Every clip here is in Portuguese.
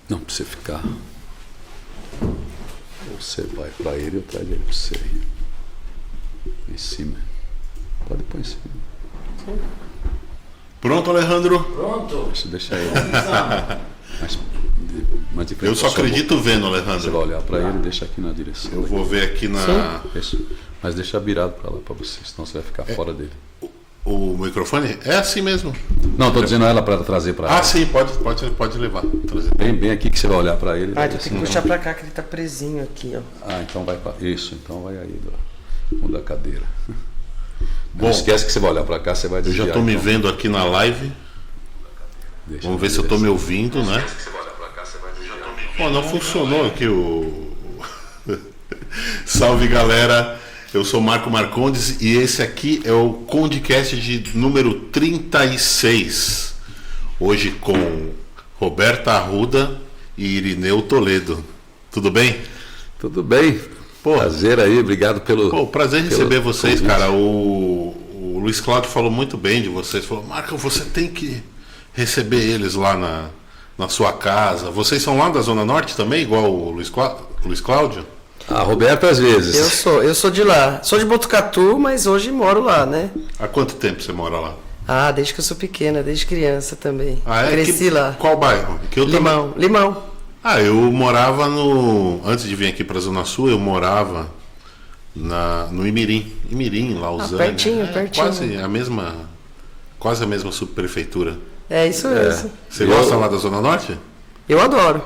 Não precisa ficar. Você vai para ele, eu trago ele para você aí. Em cima. Pode pôr em cima. Sim. Pronto, Alejandro? Pronto. Deixa eu deixar ele. Mas eu só acredito vendo, Alejandro. Você vai olhar para ele e deixa aqui na direção. Eu vou ver aqui na... Isso. Mas deixa virado para lá para você, senão você vai ficar fora dele. O microfone? É assim mesmo. Não, estou dizendo ela para trazer para ela. Ah, sim, pode levar. Trazer. Bem aqui que você vai olhar para ele. Ah, então tem que puxar para cá que ele tá presinho aqui, ó. Ah, então vai para... Isso, então vai aí, muda a cadeira. Bom, não esquece que você vai olhar para cá, você vai desviar. Eu já estou me vendo aqui na live. Vamos ver se eu estou me ouvindo, né? Pô, não funcionou aqui o... Salve, galera. Eu sou Marco Marcondes e esse aqui é o Condecast de número 36. Hoje com Roberta Arruda e Irineu Toledo. Tudo bem? Tudo bem. Pô, prazer aí, obrigado pelo... Pô, prazer receber vocês, convite. cara. O Luiz Cláudio falou muito bem de vocês. Falou, Marco, você tem que receber eles lá na sua casa. Vocês são lá da Zona Norte também, igual o Luiz Cláudio? Ah, Roberto às vezes. Eu sou de lá. Sou de Botucatu, mas hoje moro lá, né? Há quanto tempo você mora lá? Ah, desde que eu sou pequena, desde criança também. Ah, é? Cresci lá. Qual bairro? Que eu Limão. também... Limão. Ah, eu morava no... Antes de vir aqui para a Zona Sul, eu morava no Imirim. Imirim, Lausanne. Pertinho. Quase a mesma subprefeitura. É isso mesmo. Você gosta lá da Zona Norte? Eu adoro.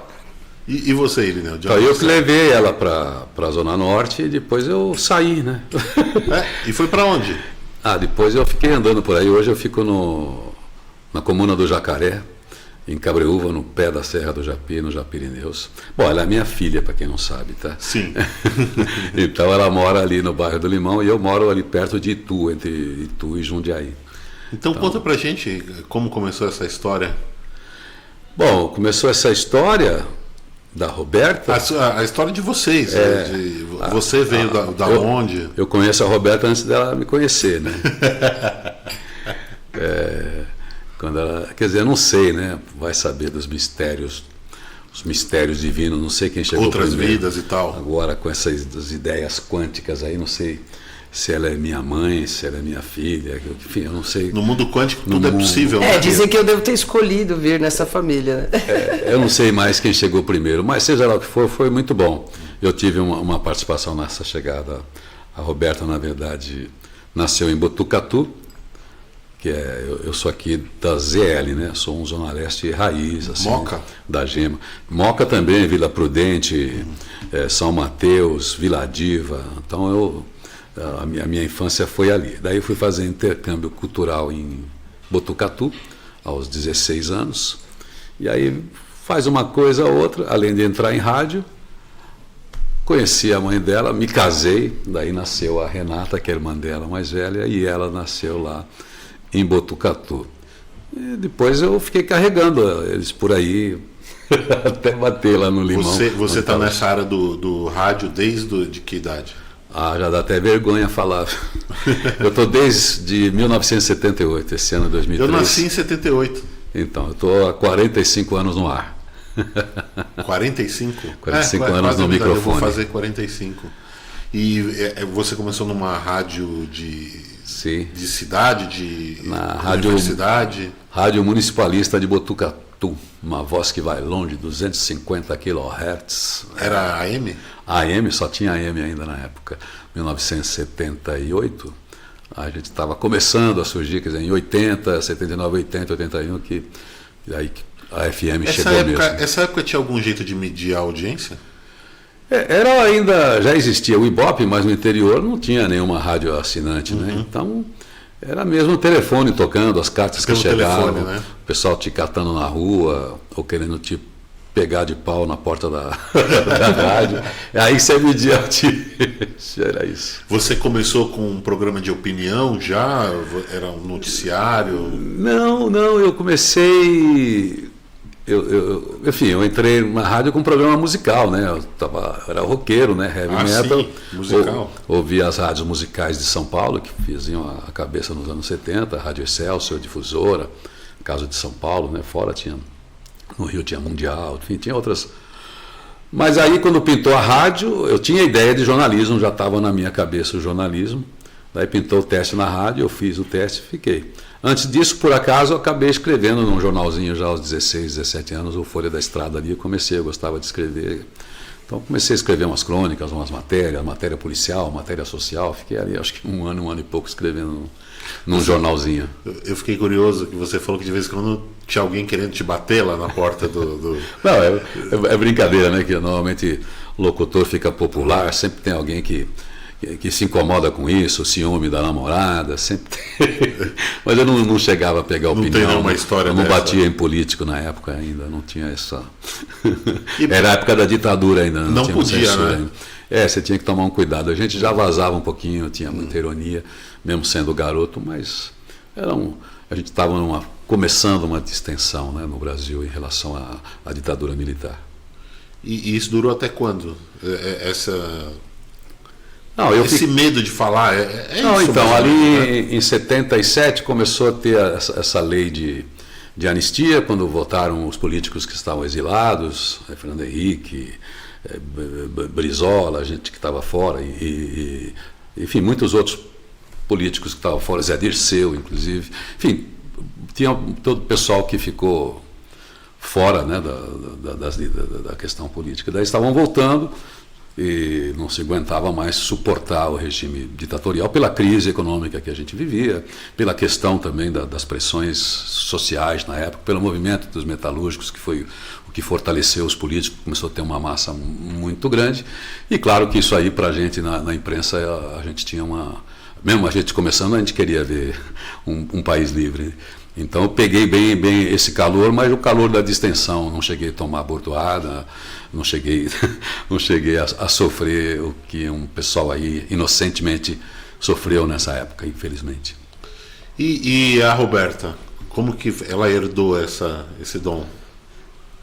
E você, Irineu? Então, eu que levei ela para a Zona Norte e depois eu saí, né? E foi para onde? Ah, depois eu fiquei andando por aí. Hoje eu fico na comuna do Jacaré, em Cabreúva, no pé da Serra do Japi, no Japirineus. Bom, ela é minha filha, para quem não sabe, tá? Sim. Então ela mora ali no bairro do Limão e eu moro ali perto de Itu, entre Itu e Jundiaí. Então conta pra gente como começou essa história. Bom, começou essa história da Roberta. A história de vocês. Você veio da onde? Eu conheço a Roberta antes dela me conhecer, né? Quando ela, quer dizer, eu não sei, né? Vai saber dos mistérios, os mistérios divinos, não sei quem chegou outras primeiro. Vidas e tal. Agora com essas ideias quânticas aí, não sei se ela é minha mãe, se ela é minha filha, enfim, eu não sei. No mundo quântico tudo é possível. Dizem que eu devo ter escolhido vir nessa família, né? Eu não sei mais quem chegou primeiro, mas seja lá o que for, foi muito bom. Eu tive uma participação nessa chegada. A Roberta, na verdade, nasceu em Botucatu, que eu sou aqui da ZL, né? Sou um Zona Leste raiz, assim, Moca? Da Gema. Moca também, Vila Prudente, São Mateus, Vila Diva. Então a minha infância foi ali. Daí eu fui fazer intercâmbio cultural em Botucatu, aos 16 anos. E aí faz uma coisa ou outra, além de entrar em rádio, conheci a mãe dela, me casei, daí nasceu a Renata, que é a irmã dela mais velha, e ela nasceu lá em Botucatu. E depois eu fiquei carregando eles por aí, até bater lá no Limão. Você está nessa área do rádio de que idade? Ah, já dá até vergonha falar. Eu estou desde 1978, esse ano 2003. Eu nasci em 78. Então, eu estou há 45 anos no ar. 45? 45 anos no microfone. Eu vou fazer 45. E você começou numa rádio de cidade, na universidade? Rádio Municipalista de Botucatu. Uma voz que vai longe, 250 kHz. Era AM? AM, só tinha AM ainda na época. 1978, a gente estava começando a surgir, quer dizer, em 80, 79, 80, 81, que aí a FM chegou mesmo. Essa época tinha algum jeito de medir a audiência? Já existia o Ibope, mas no interior não tinha nenhuma rádio assinante, né? Então, era mesmo o telefone tocando, as cartas que chegavam, telefone, né? O pessoal te catando na rua, ou querendo te pegar de pau na porta da rádio. Aí você media era isso. Você começou com um programa de opinião já? Era um noticiário? Não, eu comecei... Enfim, eu entrei na rádio com um programa musical, né? Eu era roqueiro, né? Heavy metal. Sim, musical. Ouvia as rádios musicais de São Paulo, que faziam a cabeça nos anos 70, Rádio Excelsior, Difusora, Caso de São Paulo, né? Fora tinha no Rio tinha Mundial, enfim, tinha outras. Mas aí, quando pintou a rádio, eu tinha ideia de jornalismo, já estava na minha cabeça o jornalismo. Daí pintou o teste na rádio, eu fiz o teste e fiquei. Antes disso, por acaso, eu acabei escrevendo num jornalzinho já aos 16, 17 anos, o Folha da Estrada ali, eu gostava de escrever. Então comecei a escrever umas crônicas, umas matérias, matéria policial, matéria social, fiquei ali acho que um ano e pouco escrevendo num jornalzinho. Eu fiquei curioso que você falou que de vez em quando tinha alguém querendo te bater lá na porta do... Não, é brincadeira, né? Que normalmente o locutor fica popular, sempre tem alguém que se incomoda com isso, o ciúme da namorada, sempre tem. Mas eu não chegava a pegar opinião. Não tem nenhuma história eu não dessa. batia em político na época ainda, não tinha essa... Era a época da ditadura ainda, não tinha podia, censura né? ainda. Você tinha que tomar um cuidado. A gente já vazava um pouquinho, tinha muita ironia, mesmo sendo garoto, mas a gente estava começando uma distensão, né, no Brasil em relação à ditadura militar. E isso durou até quando? Esse medo de falar não, isso então, mesmo, ali né? em 77 começou a ter essa lei de anistia, quando votaram os políticos que estavam exilados, Fernando Henrique, Brizola, gente que estava fora, enfim, muitos outros políticos que estavam fora, Zé Dirceu, inclusive. Enfim, tinha todo o pessoal que ficou fora, né, da questão política. Daí estavam voltando e não se aguentava mais suportar o regime ditatorial pela crise econômica que a gente vivia, pela questão também das pressões sociais na época, pelo movimento dos metalúrgicos, que foi o que fortaleceu os políticos, começou a ter uma massa muito grande. E claro que isso aí, para a gente na imprensa, a gente tinha mesmo a gente começando, a gente queria ver um país livre. Então eu peguei bem esse calor, mas o calor da distensão, não cheguei a tomar bordoada, não cheguei a sofrer o que um pessoal aí inocentemente sofreu nessa época, infelizmente. E a Roberta, como que ela herdou esse dom?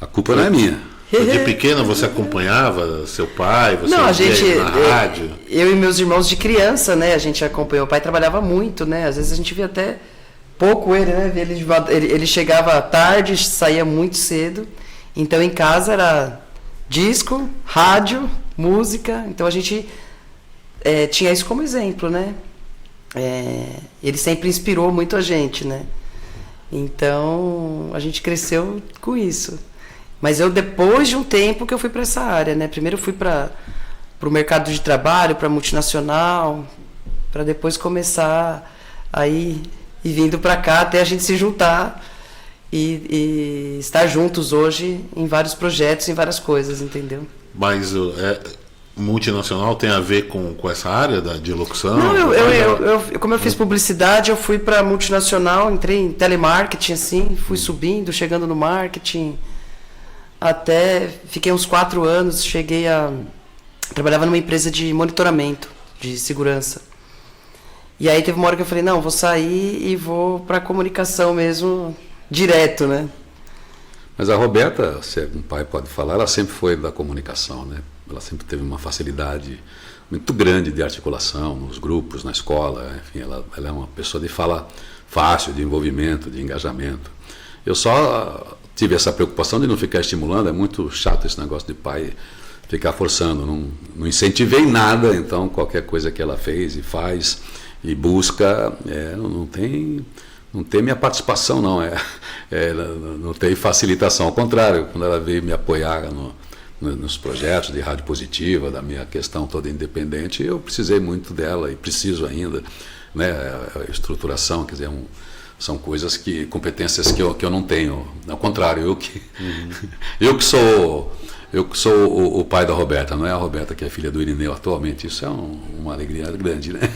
A culpa não é minha. De pequena você acompanhava seu pai, você não, a gente, na rádio? Eu e meus irmãos de criança, né, a gente acompanhou. O pai trabalhava muito, né, às vezes a gente via até pouco ele, né, ele chegava tarde, saía muito cedo, então em casa era disco, rádio, música, então a gente tinha isso como exemplo, né, ele sempre inspirou muito a gente, né, então a gente cresceu com isso. Mas depois de um tempo que eu fui para essa área, né? Primeiro eu fui para o mercado de trabalho, para multinacional, para depois começar aí e vindo para cá até a gente se juntar e estar juntos hoje em vários projetos, em várias coisas, entendeu? Mas multinacional tem a ver com essa área de locução? Não, como eu fiz publicidade, eu fui para multinacional, entrei em telemarketing, assim, fui subindo, chegando no marketing. Até fiquei uns 4 anos, trabalhava numa empresa de monitoramento, de segurança. E aí teve uma hora que eu falei, não, vou sair e vou para comunicação mesmo, direto, né? Mas a Roberta, se um pai pode falar, ela sempre foi da comunicação, né? Ela sempre teve uma facilidade muito grande de articulação nos grupos, na escola, enfim, ela é uma pessoa de fala fácil, de envolvimento, de engajamento. Eu só tive essa preocupação de não ficar estimulando, é muito chato esse negócio de pai ficar forçando, não incentivei nada, então qualquer coisa que ela fez e faz e busca, não tem minha participação não, não tem facilitação, ao contrário, quando ela veio me apoiar nos projetos de rádio positiva, da minha questão toda independente, eu precisei muito dela e preciso ainda, né, a estruturação, quer dizer, são coisas competências que eu não tenho. Ao contrário, eu que sou o pai da Roberta, não é a Roberta que é filha do Irineu atualmente. Isso é uma alegria grande, né?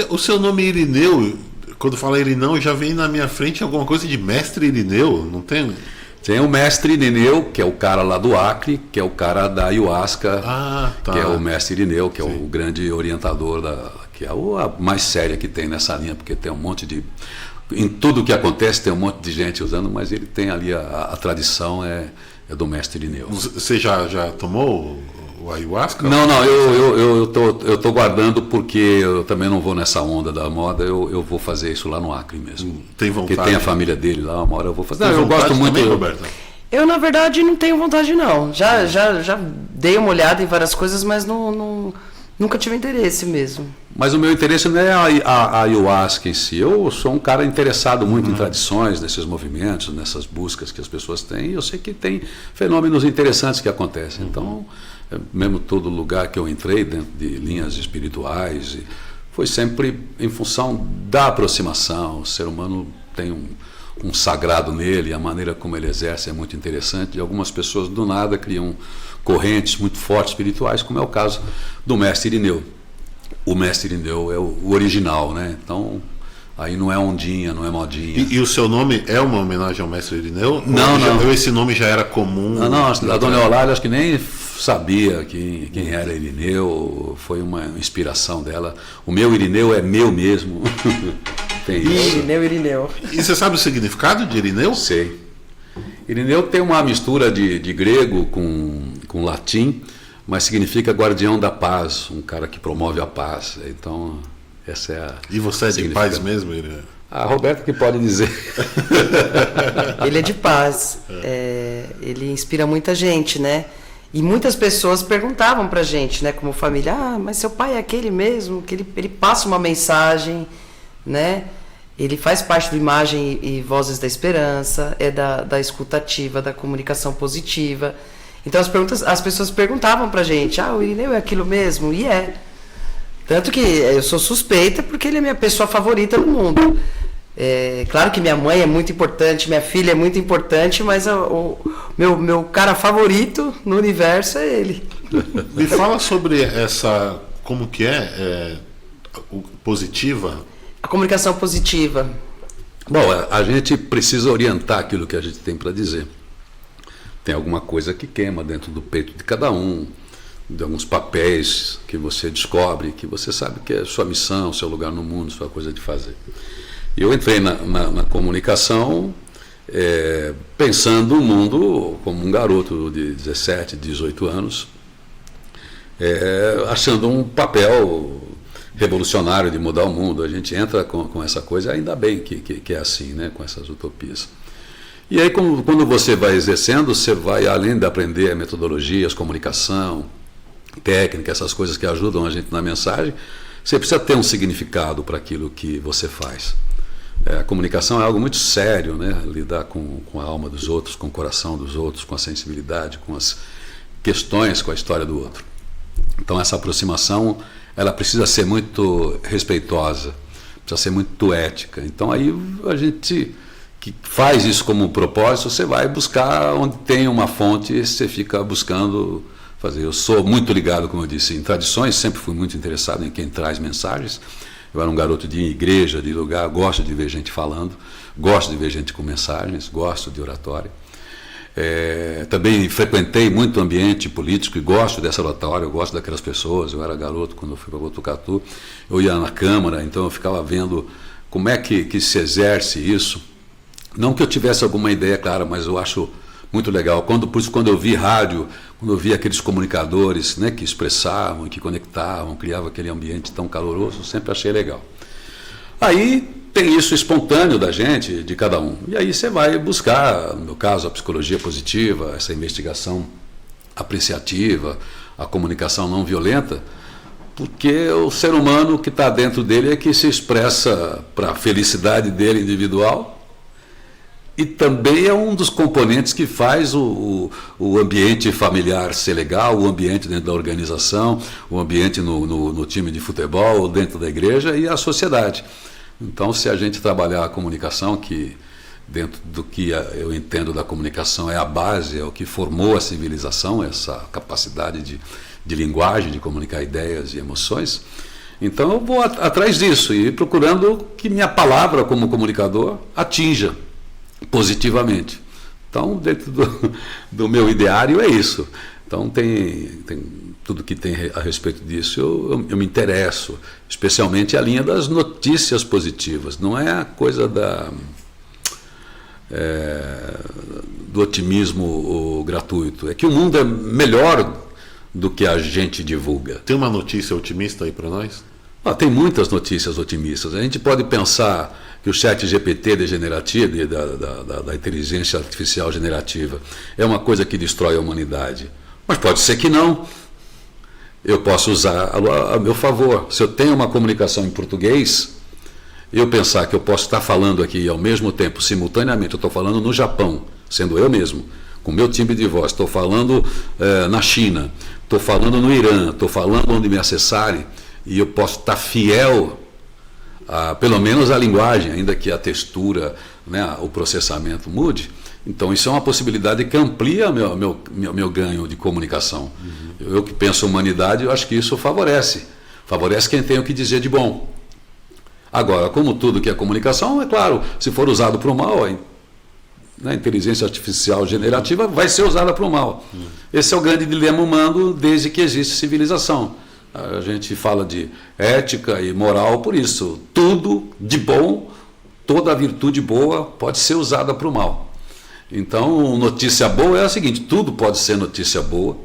O seu nome Irineu, quando fala Irineu, já vem na minha frente alguma coisa de mestre Irineu, não tem? Tem o mestre Irineu, que é o cara lá do Acre, que é o cara da ayahuasca, tá. Que é o mestre Irineu, que Sim. é o grande orientador, que é a mais séria que tem nessa linha, porque tem um monte de... Em tudo que acontece tem um monte de gente usando, mas ele tem ali a tradição é do mestre Irineu. Você já tomou o ayahuasca? Não, eu tô guardando porque eu também não vou nessa onda da moda, eu vou fazer isso lá no Acre mesmo. Tem vontade? Porque tem a família dele lá, uma hora eu vou fazer. Tem eu gosto muito. também, Roberta? Eu, na verdade, não tenho vontade, não. Já dei uma olhada em várias coisas, mas nunca tive interesse mesmo. Mas o meu interesse não é a ayahuasca em si. Eu sou um cara interessado muito em tradições, nesses movimentos, nessas buscas que as pessoas têm. E eu sei que tem fenômenos interessantes que acontecem. Então, mesmo todo lugar que eu entrei dentro de linhas espirituais, foi sempre em função da aproximação. O ser humano tem um sagrado nele, a maneira como ele exerce é muito interessante, e algumas pessoas do nada criam correntes muito fortes espirituais, como é o caso do mestre Irineu. O mestre Irineu é o original, né? Então, aí não é ondinha, não é modinha. E o seu nome é uma homenagem ao mestre Irineu? Não. Esse nome já era comum? Não, a dona Eulália acho que nem sabia quem era Irineu, foi uma inspiração dela. O meu Irineu é meu mesmo. Tem isso. Irineu. E você sabe o significado de Irineu? Sei. Irineu tem uma mistura de grego com latim, mas significa guardião da paz, um cara que promove a paz. Então, essa é a... E você é de paz mesmo, Irineu? A Roberta que pode dizer. Ele é de paz. Ele inspira muita gente, né? E muitas pessoas perguntavam pra gente, né, como família, mas seu pai é aquele mesmo, que ele passa uma mensagem, né? Ele faz parte do Imagem e Vozes da Esperança, é da escutativa, da comunicação positiva. Então as pessoas perguntavam pra gente, o Irineu é aquilo mesmo? E é. Tanto que eu sou suspeita porque ele é minha pessoa favorita no mundo. Claro que minha mãe é muito importante, minha filha é muito importante, mas o meu cara favorito no universo é ele. Me fala sobre essa, como que positiva? A comunicação positiva. Bom, a gente precisa orientar aquilo que a gente tem para dizer. Tem alguma coisa que queima dentro do peito de cada um, de alguns papéis que você descobre, que você sabe que é sua missão, seu lugar no mundo, sua coisa de fazer. E eu entrei na comunicação pensando o mundo como um garoto de 17, 18 anos, achando um papel revolucionário de mudar o mundo. A gente entra com essa coisa, ainda bem que é assim, né, com essas utopias. E aí, quando você vai exercendo, você vai, além de aprender metodologias, comunicação, técnica, essas coisas que ajudam a gente na mensagem, você precisa ter um significado para aquilo que você faz. A comunicação é algo muito sério, né? Lidar com a alma dos outros, com o coração dos outros, com a sensibilidade, com as questões, com a história do outro. Então, essa aproximação, ela precisa ser muito respeitosa, precisa ser muito ética. Então, aí a gente que faz isso como propósito, você vai buscar onde tem uma fonte, você fica buscando fazer. Eu sou muito ligado, como eu disse, em tradições, sempre fui muito interessado em quem traz mensagens. Eu era um garoto de igreja, de lugar, gosto de ver gente falando, gosto de ver gente com mensagens, gosto de oratória. Também frequentei muito o ambiente político e gosto dessa oratória, eu gosto daquelas pessoas. Eu era garoto quando eu fui para Botucatu, eu ia na Câmara, então eu ficava vendo como é que se exerce isso. Não que eu tivesse alguma ideia clara, mas eu acho muito legal. Por isso, quando eu vi rádio, quando eu vi aqueles comunicadores, né, que expressavam, que conectavam, criavam aquele ambiente tão caloroso, eu sempre achei legal. Aí tem isso espontâneo da gente, de cada um. E aí você vai buscar, no meu caso, a psicologia positiva, essa investigação apreciativa, a comunicação não violenta, porque o ser humano que está dentro dele é que se expressa para a felicidade dele individual. E também é um dos componentes que faz o ambiente familiar ser legal, o ambiente dentro da organização, o ambiente no time de futebol, dentro da igreja e a sociedade. Então, se a gente trabalhar a comunicação, que dentro do que eu entendo da comunicação é a base, é o que formou a civilização, essa capacidade de linguagem, de comunicar ideias e emoções, então eu vou atrás disso e procurando que minha palavra como comunicador atinja positivamente. Então, dentro do meu ideário é isso. Então, tem tudo que tem a respeito disso, eu me interesso, especialmente a linha das notícias positivas. Não é a coisa do otimismo gratuito. É que o mundo é melhor do que a gente divulga. Tem uma notícia otimista aí para nós? Tem muitas notícias otimistas. A gente pode pensar que o chat GPT degenerativo, da inteligência artificial generativa, é uma coisa que destrói a humanidade. Mas pode ser que não. Eu posso usar a meu favor. Se eu tenho uma comunicação em português, eu pensar que eu posso estar falando aqui e ao mesmo tempo, simultaneamente, eu estou falando no Japão, sendo eu mesmo, com o meu timbre de voz, estou falando na China, estou falando no Irã, estou falando onde me acessarem, e eu posso estar fiel pelo menos a linguagem, ainda que a textura, né, o processamento mude. Então isso é uma possibilidade que amplia meu ganho de comunicação. Eu que penso humanidade, eu acho que isso favorece quem tem o que dizer de bom. Agora, como tudo que é comunicação, é claro, se for usado para o mal, a inteligência artificial generativa vai ser usada para o mal. Esse é o grande dilema humano desde que existe civilização. A gente fala de ética e moral por isso. Tudo de bom, toda virtude boa pode ser usada para o mal. Então, notícia boa é a seguinte: tudo pode ser notícia boa,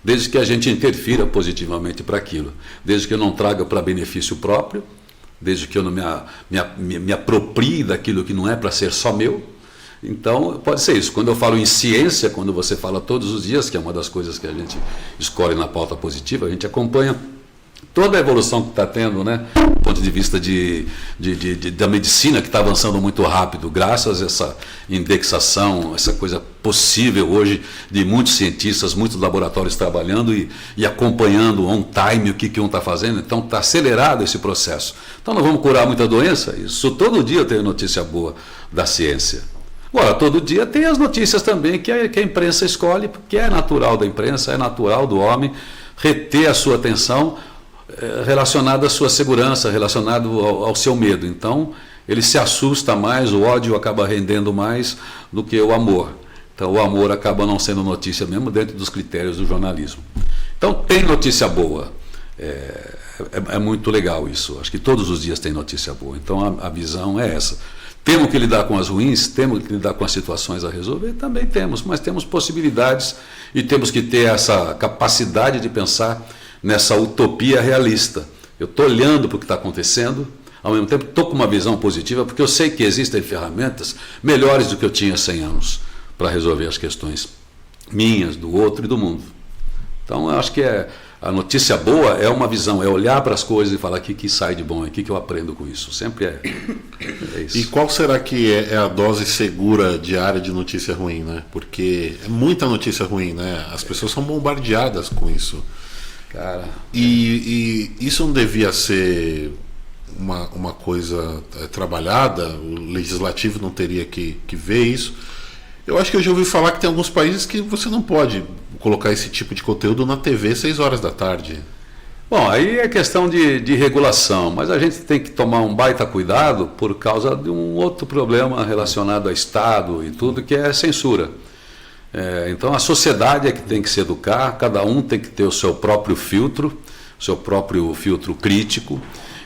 desde que a gente interfira positivamente para aquilo, desde que eu não traga para benefício próprio, desde que eu não me aproprie daquilo que não é para ser só meu. Então, pode ser isso. Quando eu falo em ciência, quando você fala todos os dias, que é uma das coisas que a gente escolhe na pauta positiva, a gente acompanha toda a evolução que está tendo, né, do ponto de vista da medicina, que está avançando muito rápido, graças a essa indexação, essa coisa possível hoje de muitos cientistas, muitos laboratórios trabalhando e acompanhando on time o que um está fazendo. Então está acelerado esse processo. Então nós vamos curar muita doença? Isso todo dia tem notícia boa da ciência. Agora, todo dia tem as notícias também que a imprensa escolhe, porque é natural da imprensa, é natural do homem reter a sua atenção relacionado à sua segurança, relacionado ao seu medo. Então, ele se assusta mais, o ódio acaba rendendo mais do que o amor. Então, o amor acaba não sendo notícia mesmo dentro dos critérios do jornalismo. Então, tem notícia boa. É muito legal isso. Acho que todos os dias tem notícia boa. Então, a visão é essa. Temos que lidar com as ruins, temos que lidar com as situações a resolver? Também temos, mas temos possibilidades e temos que ter essa capacidade de pensar nessa utopia realista. Eu estou olhando para o que está acontecendo, ao mesmo tempo estou com uma visão positiva, porque eu sei que existem ferramentas melhores do que eu tinha há 100 anos para resolver as questões minhas, do outro e do mundo. Então, eu acho que a notícia boa é uma visão, é olhar para as coisas e falar o que sai de bom, o que eu aprendo com isso. Sempre é isso. E qual será que é a dose segura diária de notícia ruim, né? Porque é muita notícia ruim, né? As pessoas são bombardeadas com isso. Cara, e isso não devia ser uma coisa trabalhada? O legislativo não teria que ver isso? Eu acho que eu já ouvi falar que tem alguns países que você não pode colocar esse tipo de conteúdo na TV 6 horas da tarde. Bom, aí é questão de regulação, mas a gente tem que tomar um baita cuidado por causa de um outro problema relacionado a Estado e tudo, que é a censura. Então a sociedade é que tem que se educar, cada um tem que ter o seu próprio filtro crítico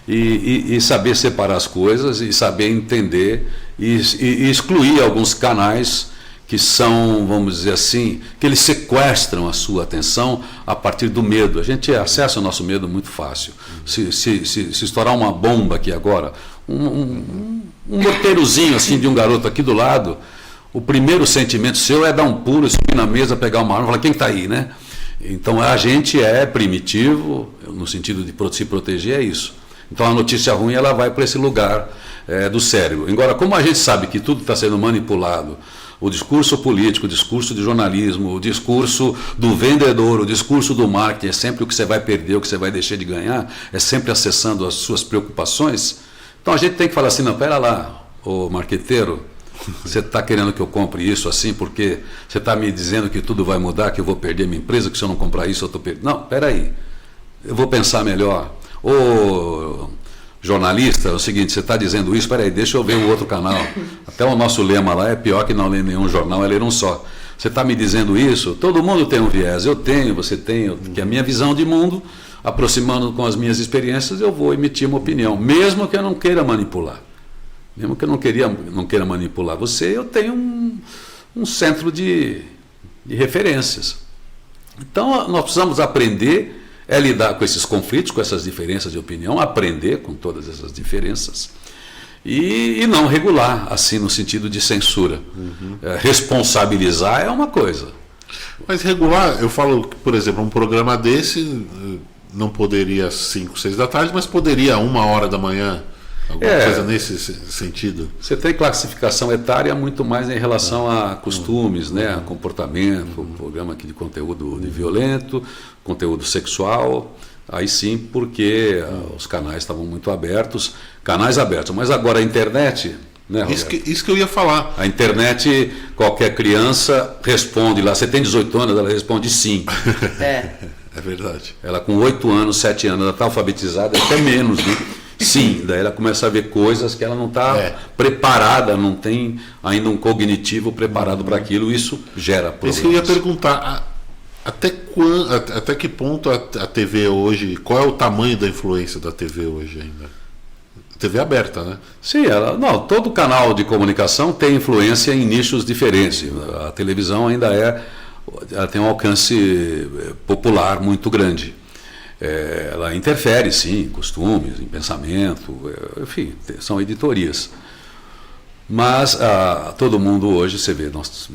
e saber separar as coisas e saber entender e excluir alguns canais que são, vamos dizer assim, que eles sequestram a sua atenção a partir do medo. A gente acessa o nosso medo muito fácil. Se estourar uma bomba aqui agora, um morteirozinho assim de um garoto aqui do lado, o primeiro sentimento seu é dar um pulo, subir na mesa, pegar uma arma e falar: quem está aí, né? Então a gente é primitivo, no sentido de se proteger, é isso. Então a notícia ruim ela vai para esse lugar do cérebro. Agora, como a gente sabe que tudo está sendo manipulado, o discurso político, o discurso de jornalismo, o discurso do vendedor, o discurso do marketing, é sempre o que você vai perder, o que você vai deixar de ganhar, é sempre acessando as suas preocupações. Então a gente tem que falar assim: não, pera lá, ô marqueteiro, você está querendo que eu compre isso assim porque você está me dizendo que tudo vai mudar, que eu vou perder minha empresa, que se eu não comprar isso eu estou perdendo. Não, espera aí, eu vou pensar melhor. Ô jornalista, é o seguinte, você está dizendo isso, espera aí, deixa eu ver o outro canal. Até o nosso lema lá é pior que não ler nenhum jornal, é ler um só. Você está me dizendo isso? Todo mundo tem um viés, eu tenho, você tem, que é a minha visão de mundo, aproximando com as minhas experiências, eu vou emitir uma opinião, mesmo que eu não queira manipular. Mesmo que eu não queira manipular você, eu tenho um centro de referências. Então, nós precisamos aprender lidar com esses conflitos, com essas diferenças de opinião, aprender com todas essas diferenças e não regular, assim, no sentido de censura. Responsabilizar é uma coisa. Mas regular, eu falo que, por exemplo, um programa desse não poderia às 5, 6 da tarde, mas poderia 1h da manhã, alguma coisa nesse sentido. Você tem classificação etária muito mais em relação a costumes, né, a comportamento, programa aqui de conteúdo de violento, conteúdo sexual, aí sim, porque os canais estavam muito abertos, mas agora a internet... Né, isso que eu ia falar. A internet, qualquer criança responde lá, você tem 18 anos, ela responde sim. É verdade. Ela com 8 anos, 7 anos, ela está alfabetizada, até menos, né? Sim, daí ela começa a ver coisas que ela não está preparada, não tem ainda um cognitivo preparado para aquilo, isso gera problemas. Isso que eu ia perguntar, até que ponto a TV hoje, qual é o tamanho da influência da TV hoje ainda? TV aberta, né? Sim, todo canal de comunicação tem influência em nichos diferentes. A televisão ainda ela tem um alcance popular muito grande. Ela interfere, sim, em costumes, em pensamento, enfim, são editorias. Mas todo mundo hoje, você vê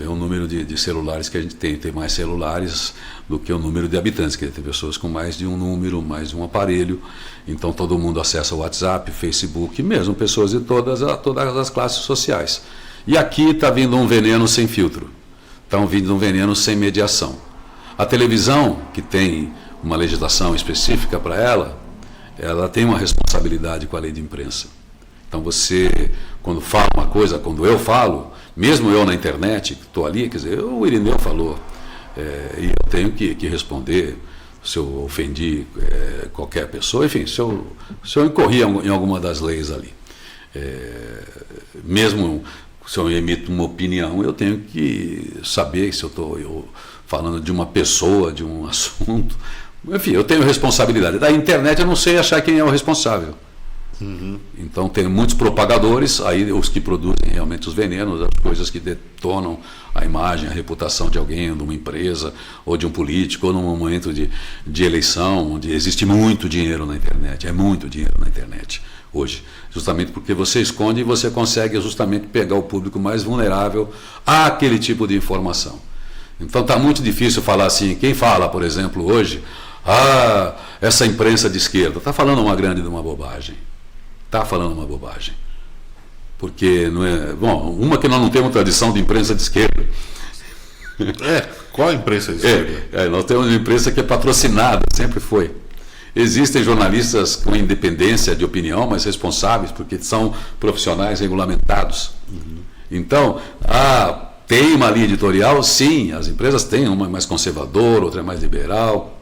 o número de celulares que a gente tem mais celulares do que o número de habitantes, que tem pessoas com mais de um número, mais de um aparelho, então todo mundo acessa o WhatsApp, Facebook, mesmo pessoas de todas as classes sociais. E aqui está vindo um veneno sem filtro, está vindo um veneno sem mediação. A televisão, que tem uma legislação específica para ela tem uma responsabilidade com a lei de imprensa. Então você, quando fala uma coisa, quando eu falo, mesmo eu na internet, que estou ali, quer dizer, o Irineu falou, e eu tenho que responder se eu ofendi qualquer pessoa, enfim, se eu incorri em alguma das leis ali. Mesmo se eu emito uma opinião, eu tenho que saber se eu estou falando de uma pessoa, de um assunto. Enfim, eu tenho responsabilidade. Da internet eu não sei achar quem é o responsável. Então tem muitos propagadores, aí os que produzem realmente os venenos, as coisas que detonam a imagem, a reputação de alguém, de uma empresa, ou de um político, ou num momento de eleição, onde existe muito dinheiro na internet, muito dinheiro na internet hoje, justamente porque você esconde e você consegue justamente pegar o público mais vulnerável àquele tipo de informação. Então está muito difícil falar assim, quem fala, por exemplo, hoje, essa imprensa de esquerda, está falando uma grande de uma bobagem. Está falando uma bobagem. Porque não é. Bom, uma que nós não temos tradição de imprensa de esquerda. Qual a imprensa de esquerda? Nós temos uma imprensa que é patrocinada, sempre foi. Existem jornalistas com independência de opinião, mas responsáveis, porque são profissionais regulamentados. Então, tem uma linha editorial, sim, as empresas têm, uma é mais conservadora, outra é mais liberal.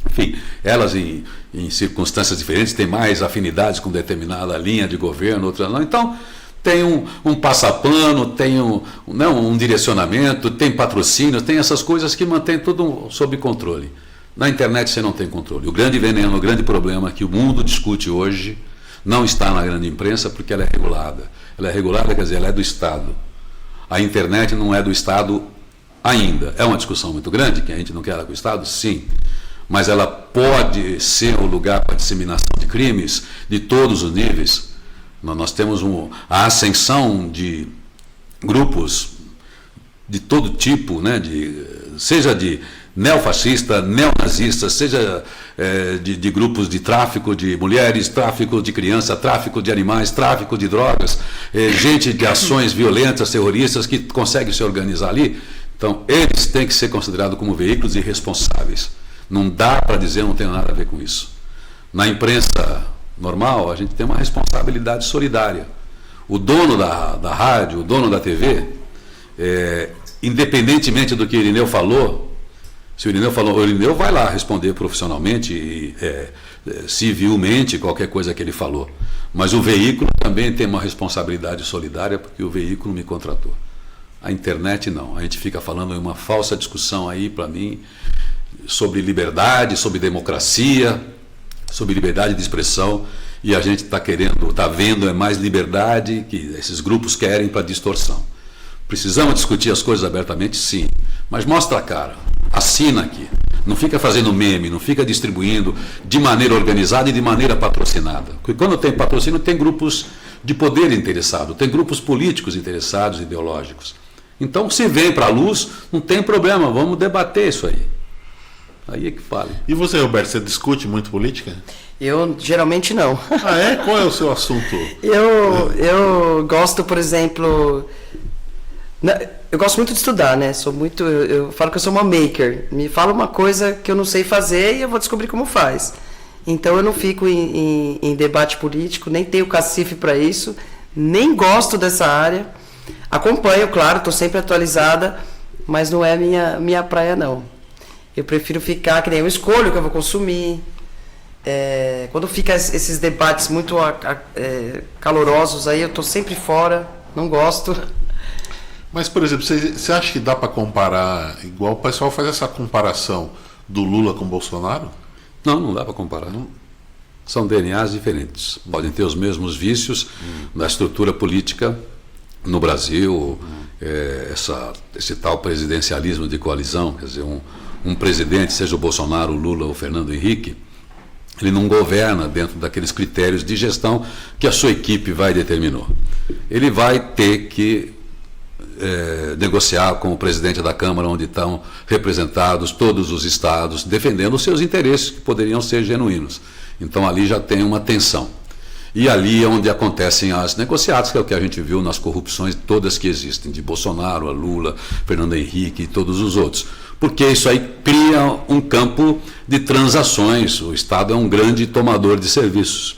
Enfim, elas em circunstâncias diferentes têm mais afinidades com determinada linha de governo, outra não. Então, tem um passapano, tem um direcionamento, tem patrocínio, tem essas coisas que mantêm tudo sob controle. Na internet você não tem controle. O grande veneno, o grande problema que o mundo discute hoje não está na grande imprensa porque ela é regulada. Ela é regulada, quer dizer, ela é do Estado. A internet não é do Estado ainda. É uma discussão muito grande, que a gente não quer ela com o Estado? Sim. Mas ela pode ser o lugar para a disseminação de crimes de todos os níveis. Nós temos a ascensão de grupos de todo tipo, né, seja de neofascista, neonazista, seja de grupos de tráfico de mulheres, tráfico de crianças, tráfico de animais, tráfico de drogas, gente de ações violentas, terroristas, que conseguem se organizar ali. Então, eles têm que ser considerados como veículos irresponsáveis. Não dá para dizer, não tem nada a ver com isso. Na imprensa normal, a gente tem uma responsabilidade solidária. O dono da rádio, o dono da TV, independentemente do que o Irineu falou, se o Irineu falou, o Irineu vai lá responder profissionalmente e civilmente qualquer coisa que ele falou. Mas o veículo também tem uma responsabilidade solidária porque o veículo me contratou. A internet não. A gente fica falando em uma falsa discussão aí, para mim, sobre liberdade, sobre democracia, sobre liberdade de expressão, e a gente está vendo mais liberdade que esses grupos querem para distorção. Precisamos discutir as coisas abertamente, sim, mas mostra a cara, assina aqui, não fica fazendo meme, não fica distribuindo de maneira organizada e de maneira patrocinada, porque quando tem patrocínio tem grupos de poder interessado, tem grupos políticos interessados, ideológicos. Então, se vem para a luz, não tem problema, vamos debater isso aí. Aí é que fala. E você, Roberto, você discute muito política? Eu geralmente não. Ah, é? Qual é o seu assunto? Eu gosto, por exemplo... Eu gosto muito de estudar, né? Eu falo que eu sou uma maker. Me fala uma coisa que eu não sei fazer e eu vou descobrir como faz. Então eu não fico em debate político, nem tenho cacife para isso, nem gosto dessa área. Acompanho, claro, estou sempre atualizada, mas não é minha praia, não. Eu prefiro ficar, que nem eu escolho o que eu vou consumir. Quando fica esses debates muito calorosos, aí eu estou sempre fora, não gosto. Mas, por exemplo, você acha que dá para comparar, igual o pessoal faz essa comparação do Lula com o Bolsonaro? Não dá para comparar. Não. São DNAs diferentes. Podem ter os mesmos vícios na estrutura política no Brasil, esse tal presidencialismo de coalizão, quer dizer, um presidente, seja o Bolsonaro, o Lula ou o Fernando Henrique, ele não governa dentro daqueles critérios de gestão que a sua equipe vai determinar. Ele vai ter que negociar com o presidente da Câmara, onde estão representados todos os estados, defendendo os seus interesses, que poderiam ser genuínos. Então ali já tem uma tensão. E ali é onde acontecem as negociatas, que é o que a gente viu nas corrupções todas que existem, de Bolsonaro, a Lula, Fernando Henrique e todos os outros. Porque isso aí cria um campo de transações. O Estado é um grande tomador de serviços,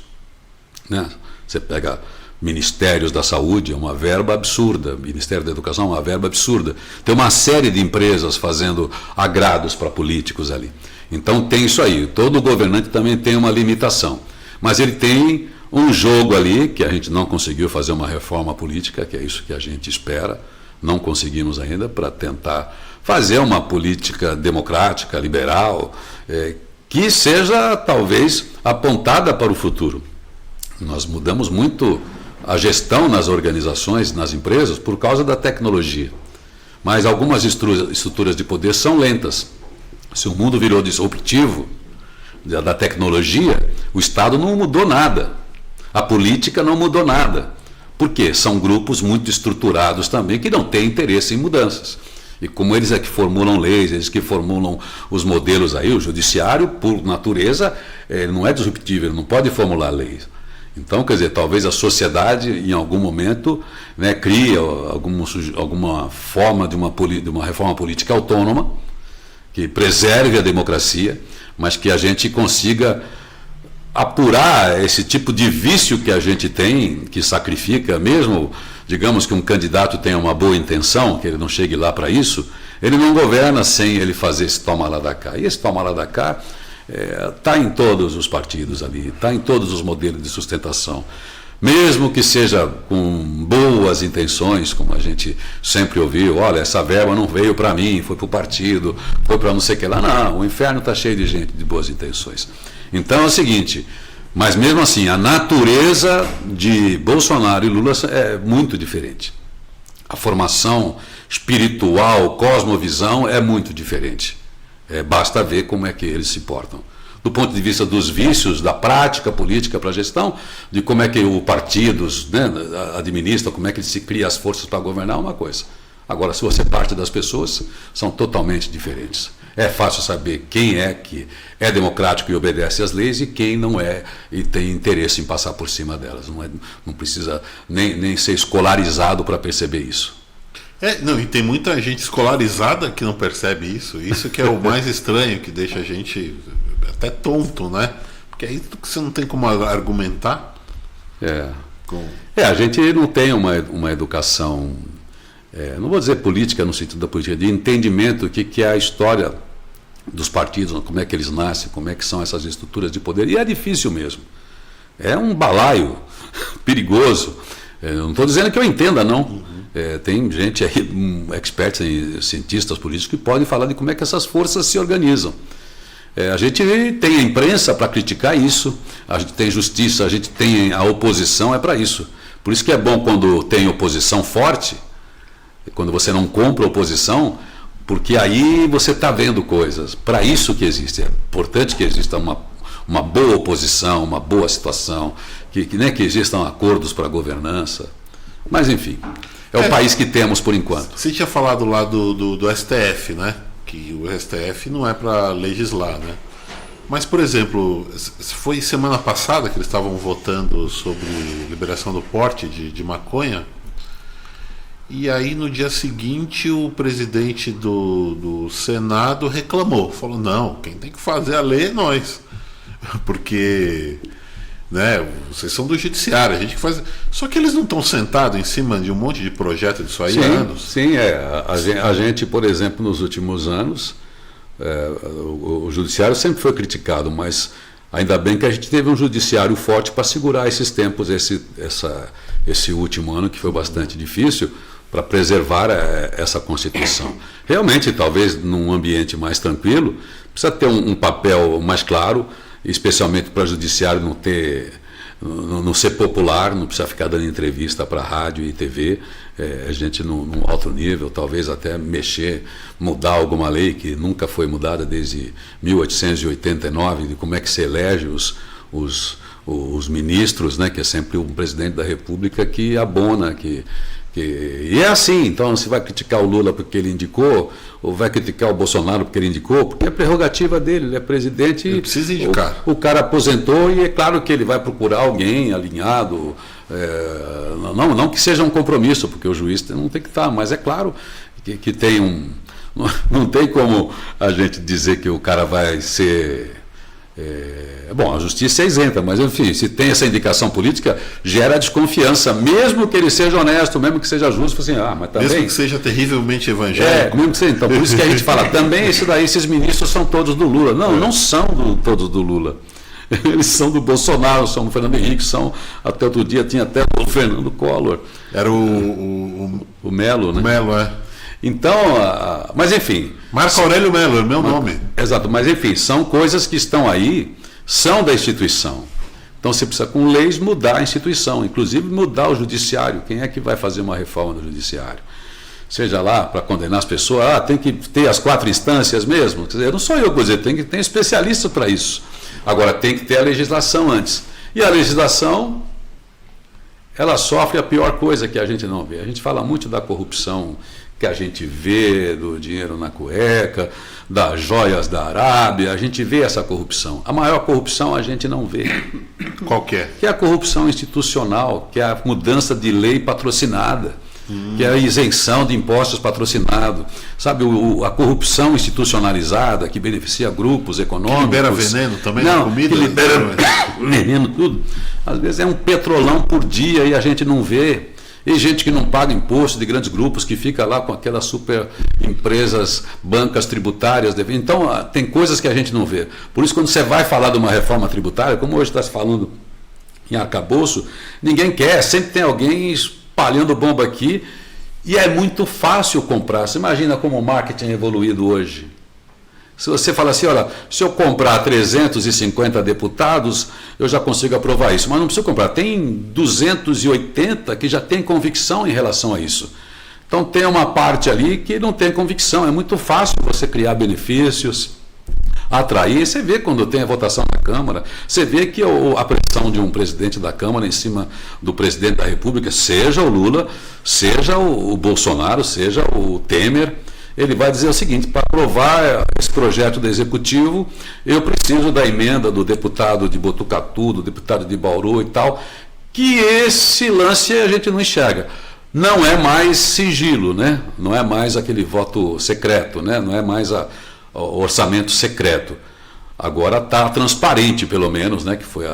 né? Você pega Ministérios da Saúde, é uma verba absurda. Ministério da Educação é uma verba absurda. Tem uma série de empresas fazendo agrados para políticos ali. Então tem isso aí. Todo governante também tem uma limitação. Mas ele tem um jogo ali, que a gente não conseguiu fazer uma reforma política, que é isso que a gente espera. Não conseguimos ainda, para tentar fazer uma política democrática, liberal, que seja talvez apontada para o futuro. Nós mudamos muito a gestão nas organizações, nas empresas, por causa da tecnologia. Mas algumas estruturas de poder são lentas. Se o mundo virou disruptivo da tecnologia, o Estado não mudou nada. A política não mudou nada. Por quê? São grupos muito estruturados também que não têm interesse em mudanças. E como eles é que formulam leis, eles que formulam os modelos aí, o judiciário, por natureza, não é disruptivo, ele não pode formular leis. Então, quer dizer, talvez a sociedade, em algum momento, né, cria alguma forma de uma reforma política autônoma, que preserve a democracia, mas que a gente consiga apurar esse tipo de vício que a gente tem, que sacrifica, mesmo, digamos que um candidato tenha uma boa intenção, que ele não chegue lá para isso, ele não governa sem ele fazer esse toma lá da cá. E esse toma lá da cá está em todos os partidos ali, está em todos os modelos de sustentação. Mesmo que seja com boas intenções, como a gente sempre ouviu, olha, essa verba não veio para mim, foi para o partido, foi para não sei o que lá. Não, o inferno está cheio de gente de boas intenções. Então é o seguinte, mas mesmo assim, a natureza de Bolsonaro e Lula é muito diferente. A formação espiritual, cosmovisão é muito diferente. Basta ver como é que eles se portam. Do ponto de vista dos vícios, da prática política para a gestão, de como é que o partido, né, administra, como é que ele se cria as forças para governar, é uma coisa. Agora, se você parte das pessoas, são totalmente diferentes. É fácil saber quem é que é democrático e obedece às leis e quem não é e tem interesse em passar por cima delas. Não precisa nem ser escolarizado para perceber isso. Não, e tem muita gente escolarizada que não percebe isso. Isso que é o mais estranho, que deixa a gente até tonto, né? Porque aí você não tem como argumentar. A gente não tem uma educação, não vou dizer política no sentido da política, de entendimento do que é a história dos partidos, como é que eles nascem, como é que são essas estruturas de poder. E é difícil mesmo. É um balaio perigoso. Não estou dizendo que eu entenda, não. Tem gente aí, experts, cientistas políticos, que podem falar de como é que essas forças se organizam. A gente tem a imprensa para criticar isso, a gente tem justiça, a gente tem a oposição, é para isso. Por isso que é bom quando tem oposição forte, quando você não compra oposição, porque aí você está vendo coisas. Para isso que existe. É importante que exista uma boa oposição, uma boa situação, que existam acordos para a governança. Mas, enfim, é o país que temos por enquanto. Você tinha falado lá do STF, né? Que o STF não é para legislar, né? Mas, por exemplo, foi semana passada que eles estavam votando sobre liberação do porte de maconha, e aí no dia seguinte o presidente do Senado reclamou, falou, não, quem tem que fazer a lei é nós, porque, né, vocês são do judiciário, a gente que faz. Só que eles não estão sentados em cima de um monte de projeto disso aí há anos. Sim, a gente, por exemplo, nos últimos anos, o judiciário sempre foi criticado, mas ainda bem que a gente teve um judiciário forte para segurar esses tempos, esse último ano que foi bastante difícil, para preservar essa Constituição. Realmente, talvez num ambiente mais tranquilo, precisa ter um papel mais claro, especialmente para o judiciário não ser popular, não precisa ficar dando entrevista para rádio e TV, a gente num alto nível, talvez até mudar alguma lei que nunca foi mudada desde 1889, de como é que se elege os ministros, né, que é sempre um presidente da República que abona, e é assim. Então você vai criticar o Lula porque ele indicou, ou vai criticar o Bolsonaro porque ele indicou, porque é prerrogativa dele, ele é presidente. Ele precisa indicar. O cara aposentou e é claro que ele vai procurar alguém alinhado, não que seja um compromisso, porque o juiz não tem que estar, mas é claro que tem não tem como a gente dizer que o cara vai ser... Bom, a justiça é isenta, mas enfim, se tem essa indicação política, gera desconfiança, mesmo que ele seja honesto, mesmo que seja justo, assim, mas também... Mesmo que seja terrivelmente evangélico. Mesmo que seja, então, por isso que a gente fala, também esses ministros são todos do Lula. Não são todos do Lula. Eles são do Bolsonaro, são do Fernando Henrique, até outro dia tinha até o Fernando Collor. Era o Melo, né? O Melo, Então, mas enfim... Marco Aurélio Melo, é meu nome. Exato, mas enfim, são coisas que estão aí, são da instituição. Então você precisa, com leis, mudar a instituição, inclusive mudar o judiciário. Quem é que vai fazer uma reforma do judiciário? Seja lá para condenar as pessoas, tem que ter as 4 instâncias mesmo. Quer dizer, não sou eu, tem que ter especialista para isso. Agora, tem que ter a legislação antes. E a legislação, ela sofre a pior coisa que a gente não vê. A gente fala muito da corrupção que a gente vê, do dinheiro na cueca, das joias da Arábia, a gente vê essa corrupção. A maior corrupção a gente não vê. Qual que é? Que é a corrupção institucional, que é a mudança de lei patrocinada, que é a isenção de impostos patrocinados. Sabe, a corrupção institucionalizada, que beneficia grupos econômicos. Que libera veneno também na comida? Que libera veneno, tudo. Às vezes é um petrolão por dia e a gente não vê. E gente que não paga imposto, de grandes grupos, que fica lá com aquelas super empresas, bancas tributárias. Então, tem coisas que a gente não vê. Por isso, quando você vai falar de uma reforma tributária, como hoje está se falando em arcabouço, ninguém quer, sempre tem alguém espalhando bomba aqui, e é muito fácil comprar. Você imagina como o marketing é evoluído hoje. Se você fala assim, olha, se eu comprar 350 deputados, eu já consigo aprovar isso. Mas não preciso comprar, tem 280 que já tem convicção em relação a isso. Então tem uma parte ali que não tem convicção. É muito fácil você criar benefícios, atrair. Você vê quando tem a votação na Câmara, você vê que a pressão de um presidente da Câmara em cima do presidente da República, seja o Lula, seja o Bolsonaro, seja o Temer, ele vai dizer o seguinte: para aprovar esse projeto do Executivo, eu preciso da emenda do deputado de Botucatu, do deputado de Bauru e tal, que esse lance a gente não enxerga. Não é mais sigilo, né? Não é mais aquele voto secreto, né? Não é mais o orçamento secreto. Agora está transparente, pelo menos, né? Que foi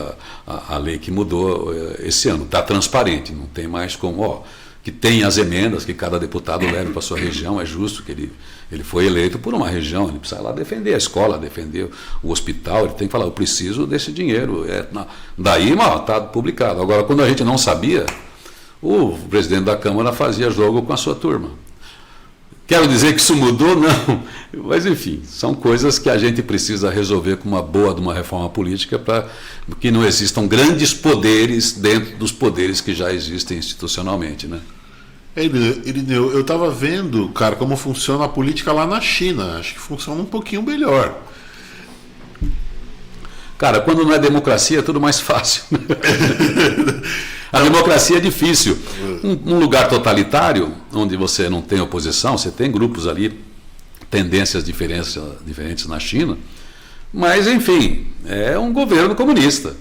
a lei que mudou esse ano. Está transparente, não tem mais como... que tem as emendas que cada deputado leva para a sua região. É justo que ele foi eleito por uma região, ele precisa ir lá defender a escola, defender o hospital, ele tem que falar, eu preciso desse dinheiro. Daí está publicado. Agora, quando a gente não sabia, o presidente da Câmara fazia jogo com a sua turma. Quero dizer que isso mudou? Não. Mas, enfim, são coisas que a gente precisa resolver com uma boa de uma reforma política para que não existam grandes poderes dentro dos poderes que já existem institucionalmente, né? Irineu, eu estava vendo, cara, como funciona a política lá na China. Acho que funciona um pouquinho melhor. Cara, quando não é democracia é tudo mais fácil. A democracia é difícil. Um lugar totalitário, onde você não tem oposição, você tem grupos ali, tendências diferentes na China, mas, enfim, é um governo comunista.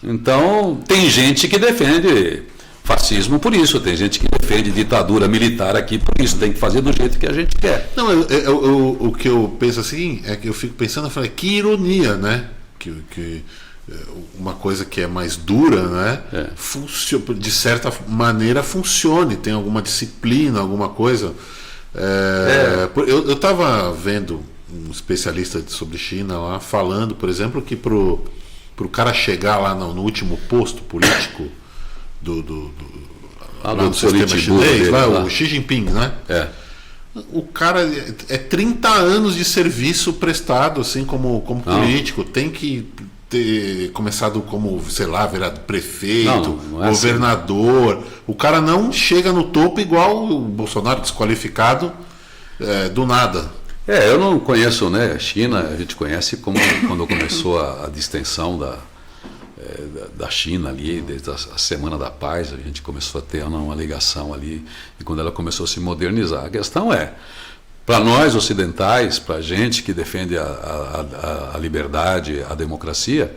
Então, tem gente que defende fascismo por isso, tem gente que defende ditadura militar aqui por isso, tem que fazer do jeito que a gente quer. Não, o que eu penso assim, é que eu fico pensando, eu falei, que ironia, né? Que uma coisa que é mais dura, né? De certa maneira funcione, tem alguma disciplina, alguma coisa. Eu estava vendo um especialista sobre China lá falando, por exemplo, que pro cara chegar lá no último posto político do sistema chinês, lá, o Xi Jinping, né? O cara é 30 anos de serviço prestado assim como político, tem que ter começado como, sei lá, prefeito, não governador. Assim. O cara não chega no topo igual o Bolsonaro, desqualificado do nada. Eu não conheço, né? A China, a gente conhece como quando começou a distensão da China ali, desde a Semana da Paz, a gente começou a ter uma ligação ali, e quando ela começou a se modernizar. A questão é, para nós ocidentais, para a gente que defende a liberdade, a democracia,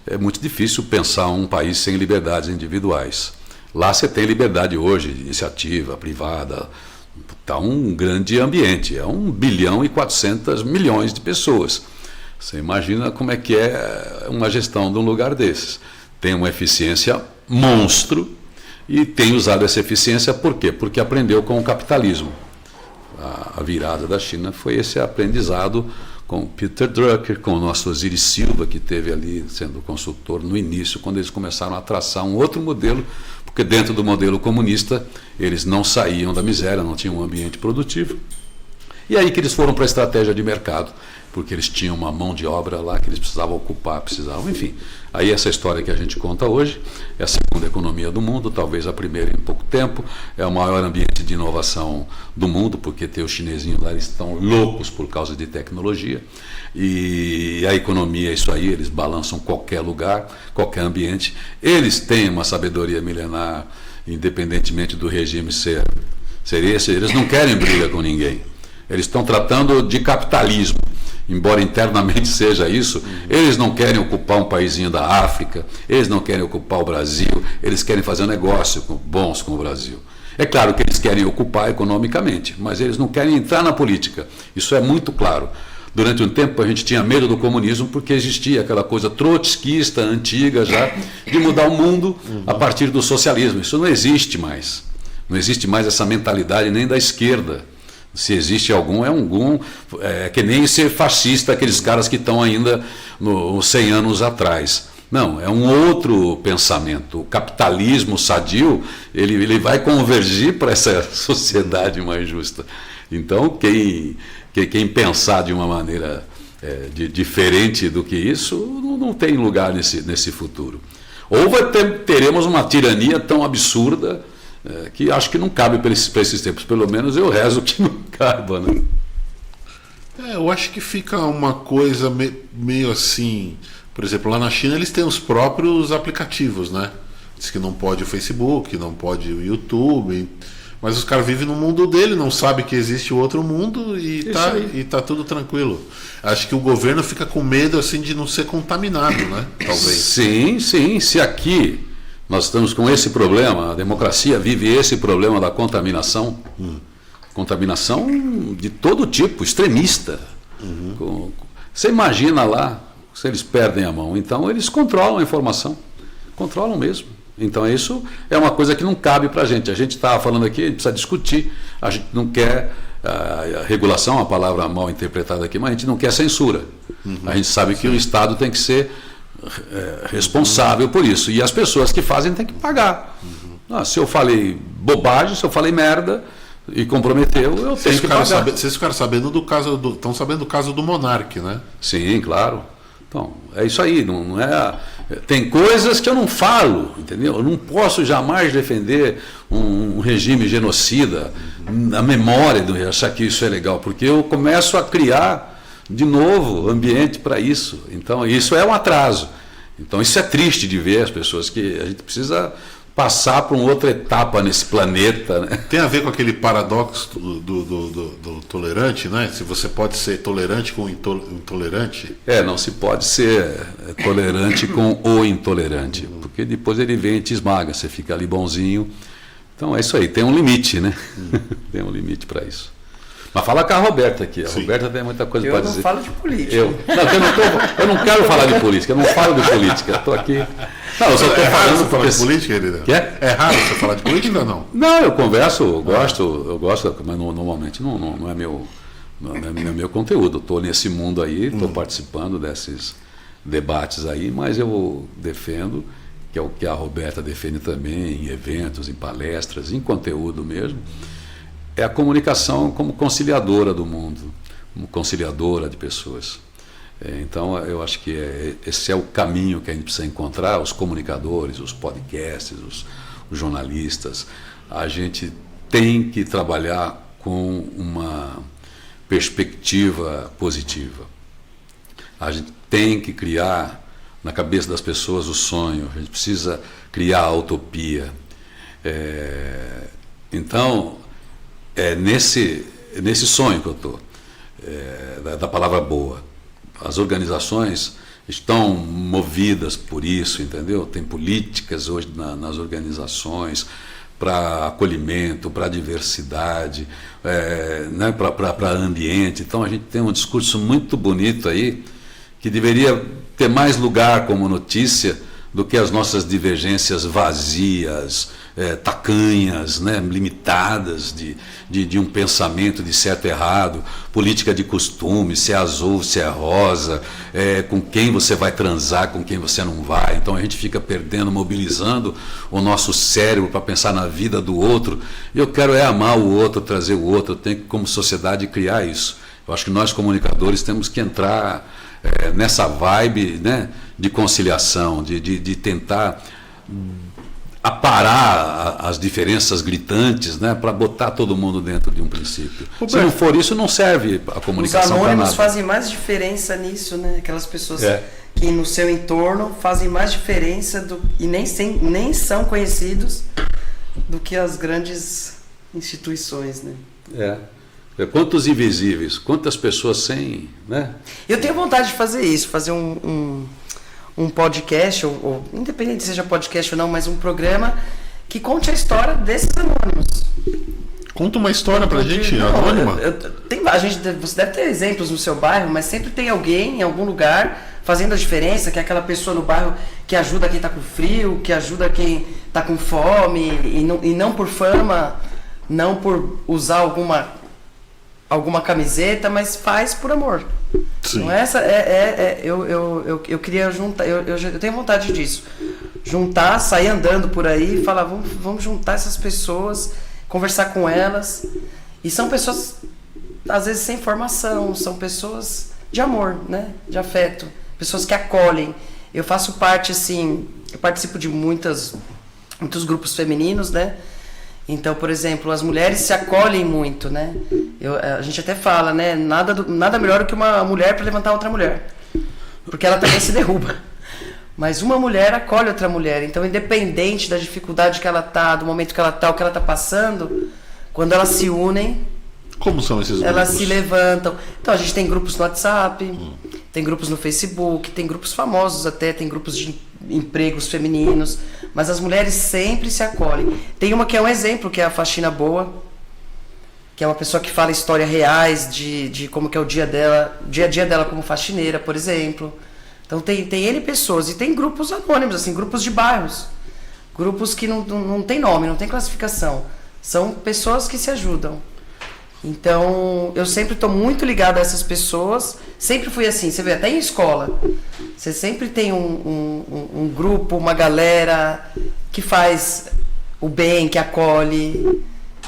é muito difícil pensar um país sem liberdades individuais. Lá você tem liberdade hoje, iniciativa privada, está um grande ambiente, é 1 bilhão e 400 milhões de pessoas. Você imagina como é que é uma gestão de um lugar desses. Tem uma eficiência monstro e tem usado essa eficiência por quê? Porque aprendeu com o capitalismo. A virada da China foi esse aprendizado com Peter Drucker, com o nosso Osiris Silva, que teve ali sendo consultor no início, quando eles começaram a traçar um outro modelo, porque dentro do modelo comunista eles não saíam da miséria, não tinham um ambiente produtivo. E aí que eles foram para a estratégia de mercado, porque eles tinham uma mão de obra lá que eles precisavam ocupar, enfim. Aí essa história que a gente conta hoje é a segunda economia do mundo, talvez a primeira em pouco tempo, é o maior ambiente de inovação do mundo, porque tem os chinesinhos lá, eles estão loucos por causa de tecnologia, e a economia é isso aí, eles balançam qualquer lugar, qualquer ambiente, eles têm uma sabedoria milenar, independentemente do regime ser esse, eles não querem briga com ninguém, eles estão tratando de capitalismo. Embora internamente seja isso, eles não querem ocupar um paísinho da África, eles não querem ocupar o Brasil, eles querem fazer um negócio bons com o Brasil. É claro que eles querem ocupar economicamente, mas eles não querem entrar na política. Isso é muito claro. Durante um tempo a gente tinha medo do comunismo porque existia aquela coisa trotskista, antiga já, de mudar o mundo a partir do socialismo. Isso não existe mais. Não existe mais essa mentalidade nem da esquerda. Se existe algum, é que nem ser fascista, aqueles caras que estão ainda nos 100 anos atrás. Não, é um outro pensamento. O capitalismo sadio, ele vai convergir para essa sociedade mais justa. Então, quem pensar de uma maneira diferente do que isso, não tem lugar nesse futuro. Ou teremos uma tirania tão absurda que acho que não cabe para esses tempos, pelo menos eu rezo que não caiba, né? Eu acho que fica uma coisa meio assim, por exemplo, lá na China eles têm os próprios aplicativos, né? Diz que não pode o Facebook, não pode o YouTube, mas os caras vivem no mundo dele, não sabem que existe o outro mundo e tá tudo tranquilo. Acho que o governo fica com medo assim de não ser contaminado, né? Talvez. Sim, se aqui nós estamos com esse problema, a democracia vive esse problema da contaminação, contaminação de todo tipo, extremista. Você imagina lá, se eles perdem a mão, então eles controlam a informação, controlam mesmo. Então isso é uma coisa que não cabe para a gente estava falando aqui, a gente precisa discutir, a gente não quer a regulação, a palavra mal interpretada aqui, mas a gente não quer censura. A gente sabe que o Estado tem que ser responsável por isso. E as pessoas que fazem têm que pagar. Se eu falei bobagem, se eu falei merda e comprometeu, eu tenho que pagar. Vocês ficaram sabendo do caso estão sabendo do caso do Monark, né? Sim, claro. Então, é isso aí. Não é, tem coisas que eu não falo, entendeu? Eu não posso jamais defender um regime genocida na memória de achar que isso é legal, porque eu começo a criar de novo ambiente para isso. Então, isso é um atraso. Então, isso é triste de ver as pessoas, que a gente precisa passar para uma outra etapa nesse planeta, né? Tem a ver com aquele paradoxo do tolerante, né? Se você pode ser tolerante com o intolerante. Não se pode ser tolerante com o intolerante, porque depois ele vem e te esmaga, você fica ali bonzinho. Então é isso aí, tem um limite, né? Tem um limite para isso. Mas fala com a Roberta aqui. A Sim. Roberta tem muita coisa para dizer. Eu não falo de política. Eu não quero falar de política, eu não falo de política. Estou aqui. Não, eu só estou Raro você falando falar de política, querida? Quê? É raro você falar de política ou não? Não, eu converso, eu gosto, mas normalmente não é meu conteúdo. Estou nesse mundo aí, estou participando desses debates aí, mas eu defendo, que é o que a Roberta defende também, em eventos, em palestras, em conteúdo mesmo, é a comunicação como conciliadora do mundo, como conciliadora de pessoas. Então, eu acho que esse é o caminho que a gente precisa encontrar, os comunicadores, os podcasts, os jornalistas. A gente tem que trabalhar com uma perspectiva positiva. A gente tem que criar na cabeça das pessoas o sonho, a gente precisa criar a utopia. Então, é nesse sonho que eu estou, da palavra boa. As organizações estão movidas por isso, entendeu? Tem políticas hoje nas organizações para acolhimento, para diversidade, né? para ambiente. Então a gente tem um discurso muito bonito aí, que deveria ter mais lugar como notícia do que as nossas divergências vazias, tacanhas, né, limitadas de um pensamento de certo e errado, política de costume, se é azul, se é rosa, com quem você vai transar, com quem você não vai. Então a gente fica perdendo, mobilizando o nosso cérebro para pensar na vida do outro. E eu quero amar o outro, trazer o outro, eu tenho que, como sociedade, criar isso. Eu acho que nós, comunicadores, temos que entrar nessa vibe, né, de conciliação, de tentar aparar as diferenças gritantes, né, para botar todo mundo dentro de um princípio. Roberto, se não for isso, não serve a comunicação. Os anônimos nada. fazem mais diferença nisso, né? Aquelas pessoas que no seu entorno fazem mais diferença e nem são conhecidos do que as grandes instituições, né? Quantos invisíveis, quantas pessoas sem, né? Eu tenho vontade de fazer isso, fazer um podcast, ou independente se seja podcast ou não, mas um programa que conte a história desses anônimos. Conta uma história pra gente, anônima. Você deve ter exemplos no seu bairro, mas sempre tem alguém em algum lugar fazendo a diferença, que é aquela pessoa no bairro que ajuda quem está com frio, que ajuda quem está com fome, e não por fama, não por usar alguma camiseta, mas faz por amor. Sim. Não eu queria juntar, eu tenho vontade disso. Juntar, sair andando por aí e falar, vamos juntar essas pessoas, conversar com elas. E são pessoas, às vezes, sem formação, são pessoas de amor, né? De afeto, pessoas que acolhem. Eu faço parte, assim, eu participo de muitos grupos femininos, né? Então, por exemplo, as mulheres se acolhem muito, né? A gente até fala, né? Nada melhor do que uma mulher para levantar outra mulher, porque ela também se derruba. Mas uma mulher acolhe outra mulher. Então, independente da dificuldade que ela tá, do momento que ela tá, o que ela tá passando, quando elas se unem, como são esses grupos? Elas se levantam. Então, a gente tem grupos no WhatsApp, tem grupos no Facebook, tem grupos famosos até, tem grupos de empregos femininos, mas as mulheres sempre se acolhem. Tem uma que é um exemplo, que é a Faxina Boa, que é uma pessoa que fala histórias reais de como que é o dia a dia dela como faxineira, por exemplo. Então tem N pessoas, e tem grupos anônimos, assim, grupos de bairros, grupos que não tem nome, não tem classificação, são pessoas que se ajudam. Então, eu sempre estou muito ligada a essas pessoas, sempre fui assim, você vê, até em escola, você sempre tem um grupo, uma galera que faz o bem, que acolhe,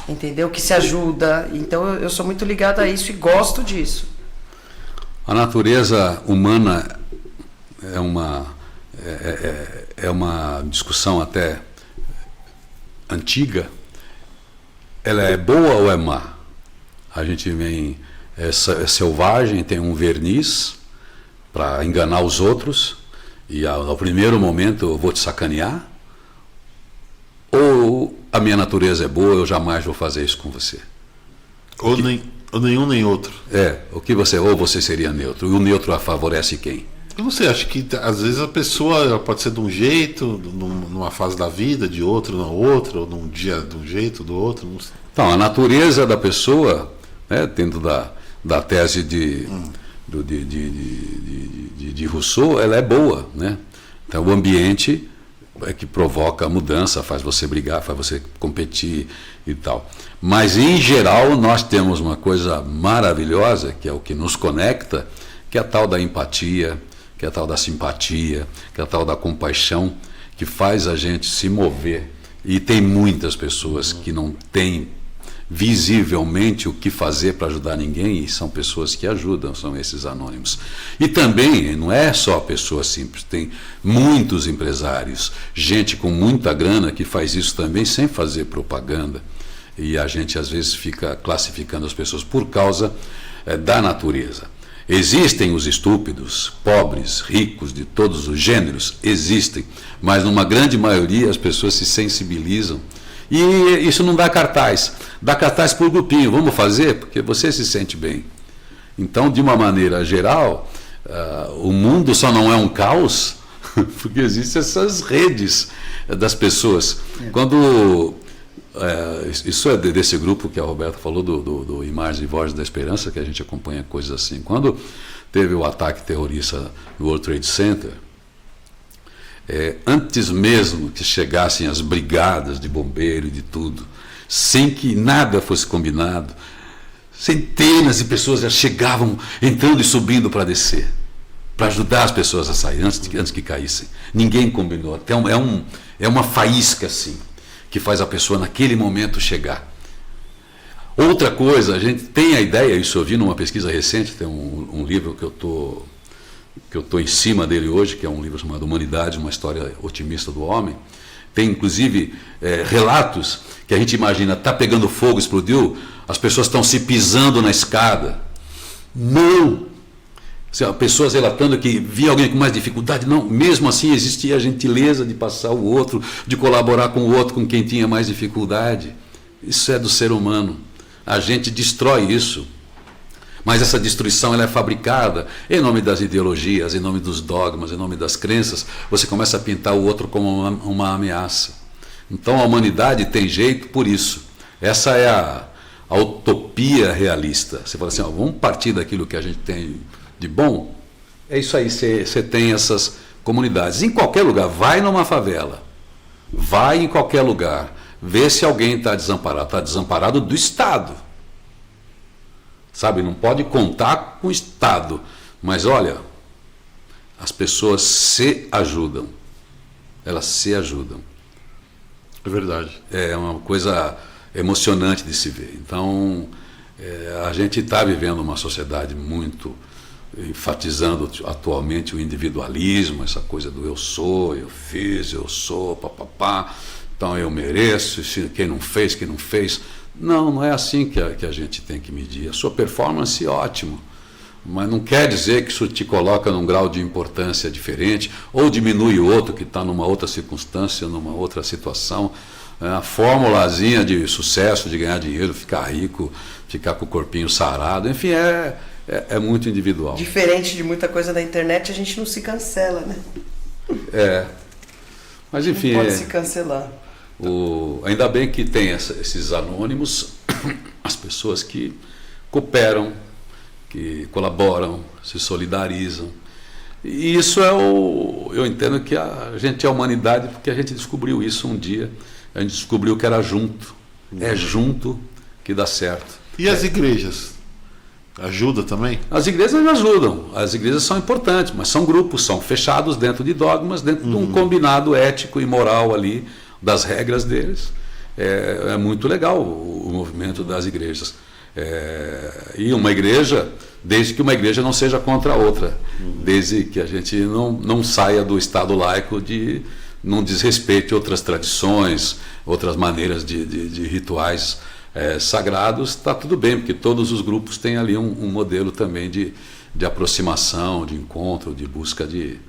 entendeu? Que se ajuda. Então, eu sou muito ligada a isso e gosto disso. A natureza humana é uma discussão até antiga. Ela é boa ou é má? A gente vem é selvagem, tem um verniz para enganar os outros, e ao primeiro momento eu vou te sacanear, ou a minha natureza é boa, eu jamais vou fazer isso com você. Ou nenhum nem outro. Ou você seria neutro, e o neutro favorece quem? E você acha que às vezes a pessoa ela pode ser de um jeito, numa fase da vida, de outro na outra, ou num dia de um jeito, do outro? Não sei. Então, a natureza da pessoa, né, dentro da tese de Rousseau, ela é boa, né? Então, o ambiente é que provoca a mudança, faz você brigar, faz você competir e tal. Mas, em geral, nós temos uma coisa maravilhosa, que é o que nos conecta, que é a tal da empatia, que é a tal da simpatia, que é a tal da compaixão, que faz a gente se mover. E tem muitas pessoas que não têm visivelmente o que fazer para ajudar ninguém, e são pessoas que ajudam, são esses anônimos. E também não é só pessoas simples, tem muitos empresários, gente com muita grana que faz isso também sem fazer propaganda, e a gente às vezes fica classificando as pessoas por causa da natureza. Existem os estúpidos, pobres, ricos, de todos os gêneros, existem, mas numa grande maioria as pessoas se sensibilizam. E isso não dá cartaz por grupinho, vamos fazer porque você se sente bem. Então, de uma maneira geral, o mundo só não é um caos porque existem essas redes das pessoas. Quando isso é desse grupo que a Roberta falou, do Imagens e Vozes da Esperança, que a gente acompanha coisas assim. Quando teve o ataque terrorista no World Trade Center, antes mesmo que chegassem as brigadas de bombeiro e de tudo, sem que nada fosse combinado, centenas de pessoas já chegavam entrando e subindo para descer, para ajudar as pessoas a sair antes que caíssem. Ninguém combinou. Então, é uma faísca assim, que faz a pessoa naquele momento chegar. Outra coisa, a gente tem a ideia, isso eu vi numa pesquisa recente, tem um livro que eu estou em cima dele hoje, que é um livro chamado Humanidade, uma história otimista do homem. Tem inclusive relatos que a gente imagina, está pegando fogo, explodiu, as pessoas estão se pisando na escada. Não! Pessoas relatando que via alguém com mais dificuldade, não, mesmo assim existia a gentileza de passar o outro, de colaborar com o outro, com quem tinha mais dificuldade. Isso é do ser humano. A gente destrói isso. Mas essa destruição ela é fabricada em nome das ideologias, em nome dos dogmas, em nome das crenças. Você começa a pintar o outro como uma ameaça. Então a humanidade tem jeito por isso. Essa é a utopia realista. Você fala assim, vamos partir daquilo que a gente tem de bom. É isso aí, você tem essas comunidades. Em qualquer lugar, vai numa favela, vai em qualquer lugar, vê se alguém está desamparado. Está desamparado do Estado. Sabe, não pode contar com o Estado. Mas olha, as pessoas se ajudam. Elas se ajudam. É verdade. É uma coisa emocionante de se ver. Então, a gente está vivendo uma sociedade muito enfatizando atualmente o individualismo, essa coisa do eu sou, eu fiz, eu sou, papapá, então eu mereço, quem não fez, quem não fez. Não é assim que a gente tem que medir. A sua performance, ótimo, mas não quer dizer que isso te coloca num grau de importância diferente ou diminui o outro que está numa outra circunstância, numa outra situação. A formulazinha de sucesso, de ganhar dinheiro, ficar rico, ficar com o corpinho sarado, enfim, é muito individual. Diferente de muita coisa da internet, a gente não se cancela, né? Mas enfim... Não pode se cancelar. Ainda bem que tem esses anônimos, as pessoas que cooperam, que colaboram, se solidarizam. E isso eu entendo que a gente é a humanidade, porque a gente descobriu isso um dia. A gente descobriu que era junto. É junto que dá certo. E as igrejas? Ajuda também? As igrejas ajudam. As igrejas são importantes, mas são grupos, são fechados dentro de dogmas, dentro de um combinado ético e moral ali, das regras deles. É muito legal o movimento das igrejas. E uma igreja, desde que uma igreja não seja contra a outra, desde que a gente não saia do Estado laico, não desrespeite outras tradições, outras maneiras de rituais sagrados, está tudo bem, porque todos os grupos têm ali um modelo também de aproximação, de encontro, de busca de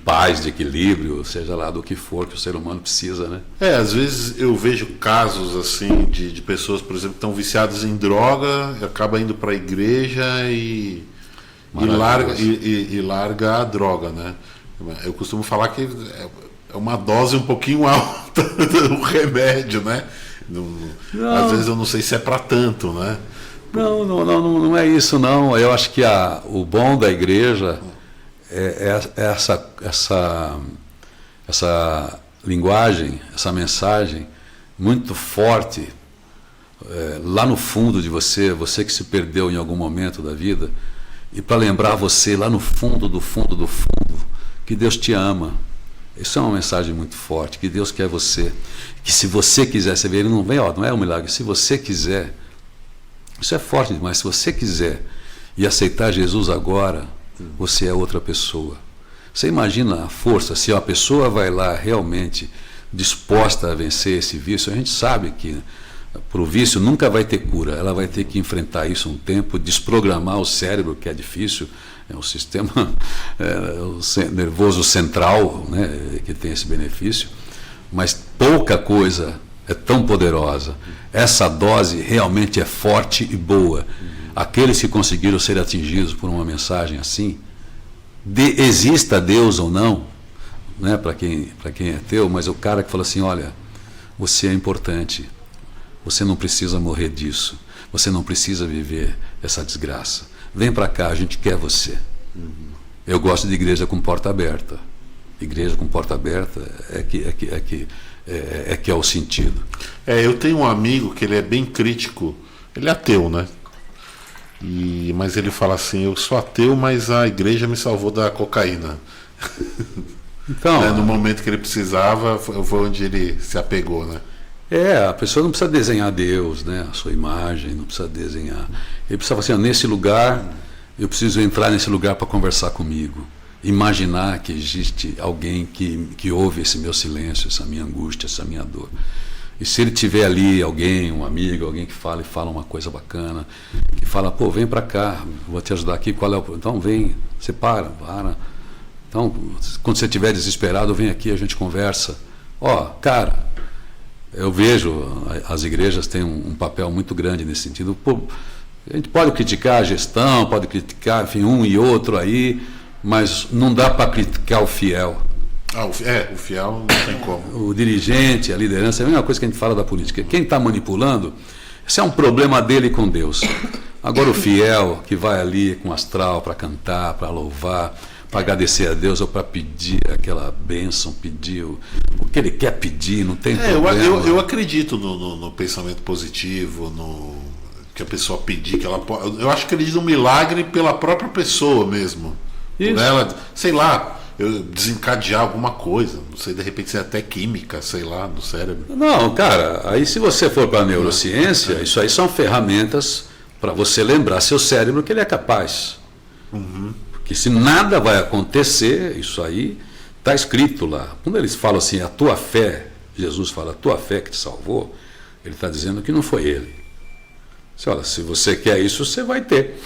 paz, de equilíbrio, seja lá do que for que o ser humano precisa, né? Às vezes eu vejo casos assim de pessoas, por exemplo, que estão viciadas em droga, e acaba indo para a igreja e larga a droga, né? Eu costumo falar que é uma dose um pouquinho alta do remédio, né? Às vezes eu não sei se é para tanto, né? Não é isso, não. Eu acho que o bom da igreja é essa linguagem, essa mensagem muito forte lá no fundo de você que se perdeu em algum momento da vida, e para lembrar você lá no fundo do fundo do fundo que Deus te ama. Isso é uma mensagem muito forte, que Deus quer você, que se você quiser, você vê, ele não é um milagre, se você quiser, isso é forte demais, se você quiser e aceitar Jesus agora, você é outra pessoa. Você imagina a força, se uma pessoa vai lá realmente disposta a vencer esse vício, a gente sabe que para o vício nunca vai ter cura, ela vai ter que enfrentar isso um tempo, desprogramar o cérebro, que é difícil, é um sistema nervoso central, né, que tem esse benefício, mas pouca coisa é tão poderosa. Essa dose realmente é forte e boa. Aqueles que conseguiram ser atingidos por uma mensagem assim, exista Deus ou não, né, para quem é ateu, mas o cara que fala assim, olha, você é importante, você não precisa morrer disso, você não precisa viver essa desgraça, vem para cá, a gente quer você. Eu gosto de igreja com porta aberta. Igreja com porta aberta é que é o sentido. Eu tenho um amigo que ele é bem crítico, ele é ateu, né? Mas ele fala assim, eu sou ateu, mas a igreja me salvou da cocaína. Então, no momento que ele precisava, foi onde ele se apegou, né? A pessoa não precisa desenhar Deus, né? A sua imagem, não precisa desenhar. Ele precisa falar assim, nesse lugar, eu preciso entrar nesse lugar para conversar comigo. Imaginar que existe alguém que ouve esse meu silêncio, essa minha angústia, essa minha dor. E se ele tiver ali alguém, um amigo, alguém que fala uma coisa bacana, que fala, pô, vem para cá, vou te ajudar aqui, qual é o... Então vem, você para. Então, quando você estiver desesperado, vem aqui, a gente conversa. Cara, eu vejo, as igrejas têm um papel muito grande nesse sentido. Pô, a gente pode criticar a gestão, pode criticar, enfim, um e outro aí, mas não dá para criticar o fiel. O fiel não tem como. O dirigente, a liderança, é a mesma coisa que a gente fala da política. Quem está manipulando, esse é um problema dele com Deus. Agora o fiel, que vai ali com astral para cantar, para louvar, para agradecer a Deus ou para pedir aquela bênção, pedir o que ele quer pedir, não tem problema. Eu acredito no pensamento positivo, no que a pessoa pedir, que ela pode. Eu acho que acredito no milagre pela própria pessoa mesmo. Isso. Por ela, sei lá, desencadear alguma coisa, não sei, de repente ser até química, sei lá, no cérebro. Não, cara, aí se você for para a neurociência, isso aí são ferramentas para você lembrar seu cérebro que ele é capaz. Porque se nada vai acontecer, isso aí está escrito lá. Quando eles falam assim, a tua fé, Jesus fala, a tua fé que te salvou, ele está dizendo que não foi ele. Olha, se você quer isso, você vai ter.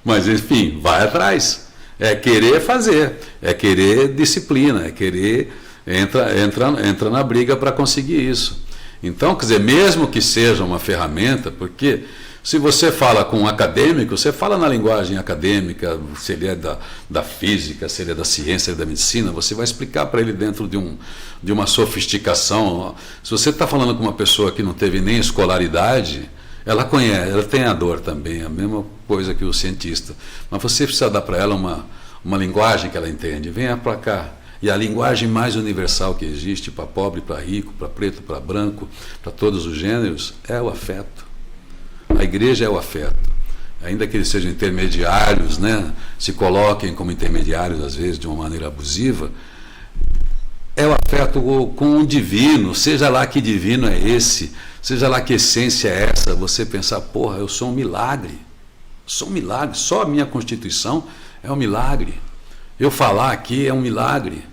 Mas, enfim, vai atrás. É querer fazer, é querer disciplina, é querer entra na briga para conseguir isso. Então, quer dizer, mesmo que seja uma ferramenta, porque se você fala com um acadêmico, você fala na linguagem acadêmica, se ele é da física, se ele é da ciência, se ele é da medicina, você vai explicar para ele dentro de uma sofisticação. Se você está falando com uma pessoa que não teve nem escolaridade, ela conhece, ela tem a dor também, a mesma coisa que o cientista. Mas você precisa dar para ela uma linguagem que ela entende. Venha para cá. E a linguagem mais universal que existe para pobre, para rico, para preto, para branco, para todos os gêneros, é o afeto. A igreja é o afeto. Ainda que eles sejam intermediários, né, se coloquem como intermediários, às vezes, de uma maneira abusiva, é o afeto com o divino, seja lá que divino é esse, seja lá que essência é essa, você pensar, porra, eu sou um milagre, só a minha constituição é um milagre, eu falar aqui é um milagre,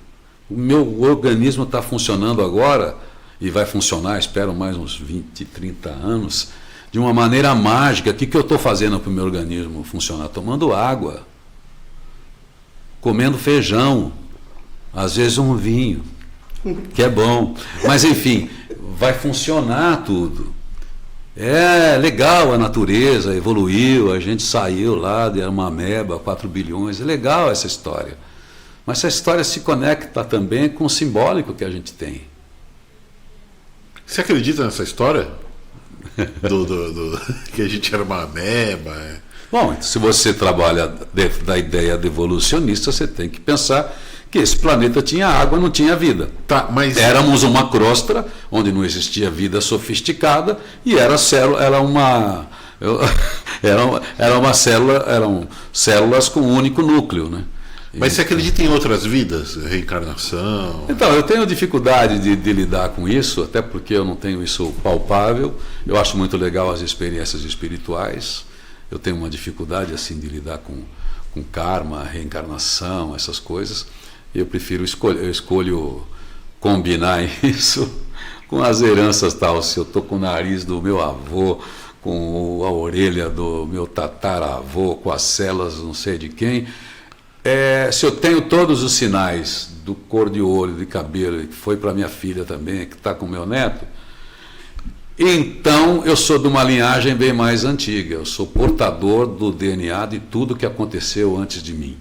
o meu organismo está funcionando agora, e vai funcionar, espero mais uns 20, 30 anos, de uma maneira mágica. O que eu estou fazendo para o meu organismo funcionar? Tomando água, comendo feijão, às vezes um vinho, que é bom. Mas, enfim, vai funcionar tudo. É legal, a natureza evoluiu, a gente saiu lá de uma ameba, 4 bilhões, é legal essa história. Mas essa história se conecta também com o simbólico que a gente tem. Você acredita nessa história? Que a gente era uma ameba? Bom, se você trabalha dentro da ideia de evolucionista, você tem que pensar que esse planeta tinha água, não tinha vida. Tá, mas... Éramos uma crosta onde não existia vida sofisticada e era uma célula, eram células com um único núcleo, né? Mas você acredita em outras vidas? Reencarnação? Então, eu tenho dificuldade de lidar com isso, até porque eu não tenho isso palpável. Eu acho muito legal as experiências espirituais. Eu tenho uma dificuldade assim de lidar com karma, reencarnação, essas coisas. Eu prefiro eu escolho combinar isso com as heranças tal. Se eu estou com o nariz do meu avô, com a orelha do meu tataravô, com as células não sei de quem, se eu tenho todos os sinais do cor de olho, de cabelo, que foi para minha filha também, que está com o meu neto, então eu sou de uma linhagem bem mais antiga. Eu sou portador do DNA de tudo que aconteceu antes de mim,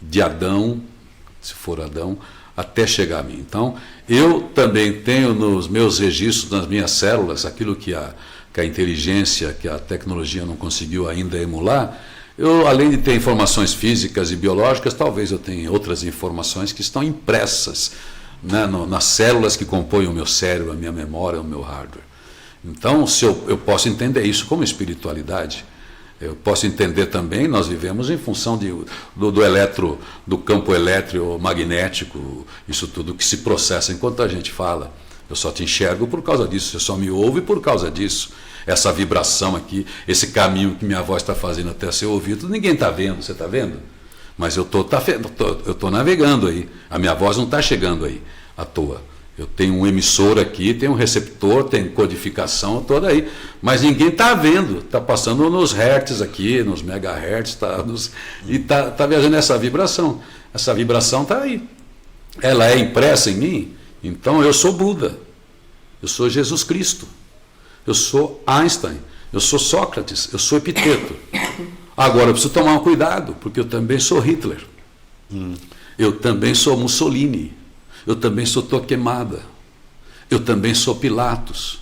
de Adão, se for Adão, até chegar a mim. Então, eu também tenho nos meus registros, nas minhas células, aquilo que a inteligência, que a tecnologia não conseguiu ainda emular. Eu, além de ter informações físicas e biológicas, talvez eu tenha outras informações que estão impressas, né, nas células que compõem o meu cérebro, a minha memória, o meu hardware. Então, se eu posso entender isso como espiritualidade. Eu posso entender também, nós vivemos em função do campo eletromagnético, isso tudo que se processa enquanto a gente fala. Eu só te enxergo por causa disso, você só me ouve por causa disso. Essa vibração aqui, esse caminho que minha voz está fazendo até seu ouvido, ninguém está vendo, você está vendo? Mas eu estou navegando aí, a minha voz não está chegando aí à toa. Eu tenho um emissor aqui, tenho um receptor, tenho codificação toda aí, mas ninguém está vendo, está passando nos hertz aqui, nos megahertz, e está viajando essa vibração. Essa vibração está aí. Ela é impressa em mim, então eu sou Buda, eu sou Jesus Cristo, eu sou Einstein, eu sou Sócrates, eu sou Epiteto. Agora eu preciso tomar um cuidado, porque eu também sou Hitler, eu também sou Mussolini, eu também sou Torquemada, eu também sou Pilatos,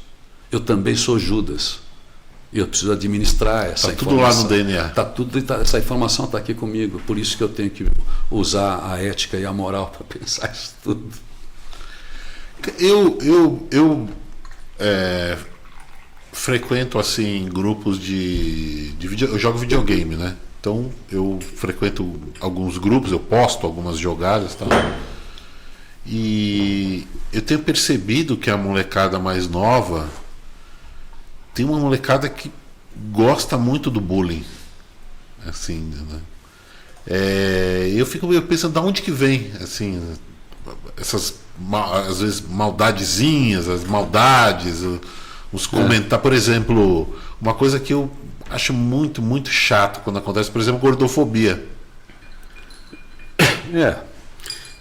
eu também sou Judas. Eu preciso administrar essa informação. Está tudo lá no DNA. Essa informação está aqui comigo, por isso que eu tenho que usar a ética e a moral para pensar isso tudo. Eu frequento assim grupos de eu jogo videogame, né? Então eu frequento alguns grupos, eu posto algumas jogadas, tá? E eu tenho percebido que a molecada mais nova tem uma molecada que gosta muito do bullying, assim, né? Eu fico pensando de onde que vem, assim, essas às vezes maldadezinhas, as maldades, os comentários. Por exemplo, uma coisa que eu acho muito, muito chato quando acontece, por exemplo, gordofobia.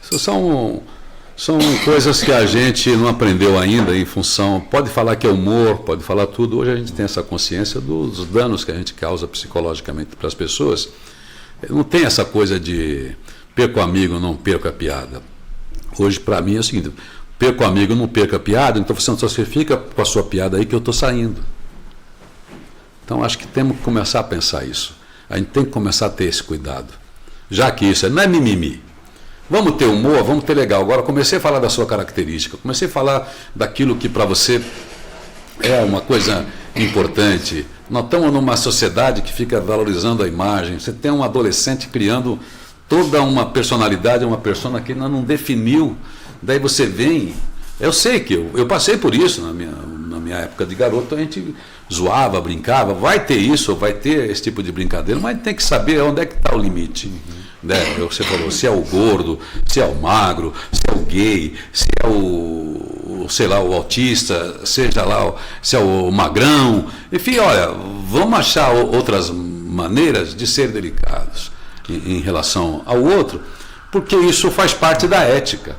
Isso são coisas que a gente não aprendeu ainda em função... Pode falar que é humor, pode falar tudo. Hoje a gente tem essa consciência dos danos que a gente causa psicologicamente para as pessoas. Não tem essa coisa de perco amigo, não perco a piada. Hoje, para mim, é o seguinte: perco amigo, não perco a piada, então você fica com a sua piada aí que eu estou saindo. Então, acho que temos que começar a pensar isso. A gente tem que começar a ter esse cuidado. Já que isso não é mimimi. Vamos ter humor, vamos ter legal. Agora, comecei a falar da sua característica, comecei a falar daquilo que para você é uma coisa importante. Nós estamos numa sociedade que fica valorizando a imagem. Você tem um adolescente criando toda uma personalidade, uma persona que ainda não definiu. Daí você vem... Eu sei que eu passei por isso na minha época de garoto, a gente zoava, brincava, vai ter isso, vai ter esse tipo de brincadeira, mas tem que saber onde é que está o limite. Né? Você falou, se é o gordo, se é o magro, se é o gay, se é o sei lá, o autista, seja lá se é o magrão, enfim, olha, vamos achar outras maneiras de ser delicados em relação ao outro, porque isso faz parte da ética,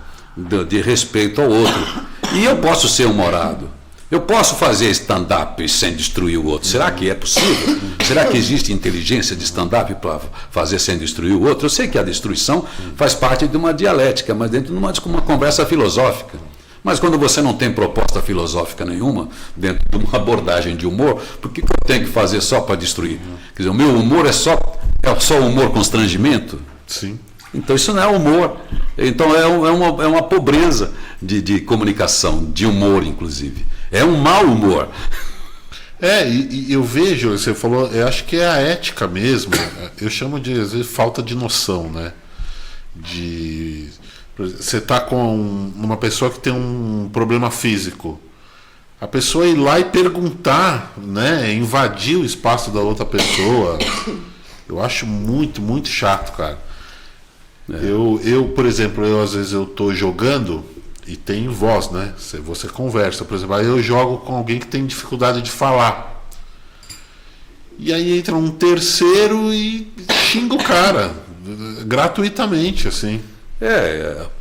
de respeito ao outro. E eu posso ser humorado, eu posso fazer stand-up sem destruir o outro. Será que é possível? Será que existe inteligência de stand-up para fazer sem destruir o outro? Eu sei que a destruição faz parte de uma dialética, mas dentro de uma conversa filosófica. Mas quando você não tem proposta filosófica nenhuma, dentro de uma abordagem de humor, por que eu tenho que fazer só para destruir? Quer dizer, o meu humor é só humor constrangimento? Sim. Então isso não é humor. Então é uma pobreza de comunicação, de humor, inclusive. É um mau humor. E eu vejo, você falou, eu acho que é a ética mesmo. Eu chamo de, às vezes, falta de noção, né? Você está com uma pessoa que tem um problema físico. A pessoa ir lá e perguntar, né? Invadir o espaço da outra pessoa. Eu acho muito, muito chato, cara. Eu, por exemplo, às vezes eu estou jogando e tem voz, né? Você conversa, por exemplo, aí eu jogo com alguém que tem dificuldade de falar. E aí entra um terceiro e xinga o cara, gratuitamente, assim.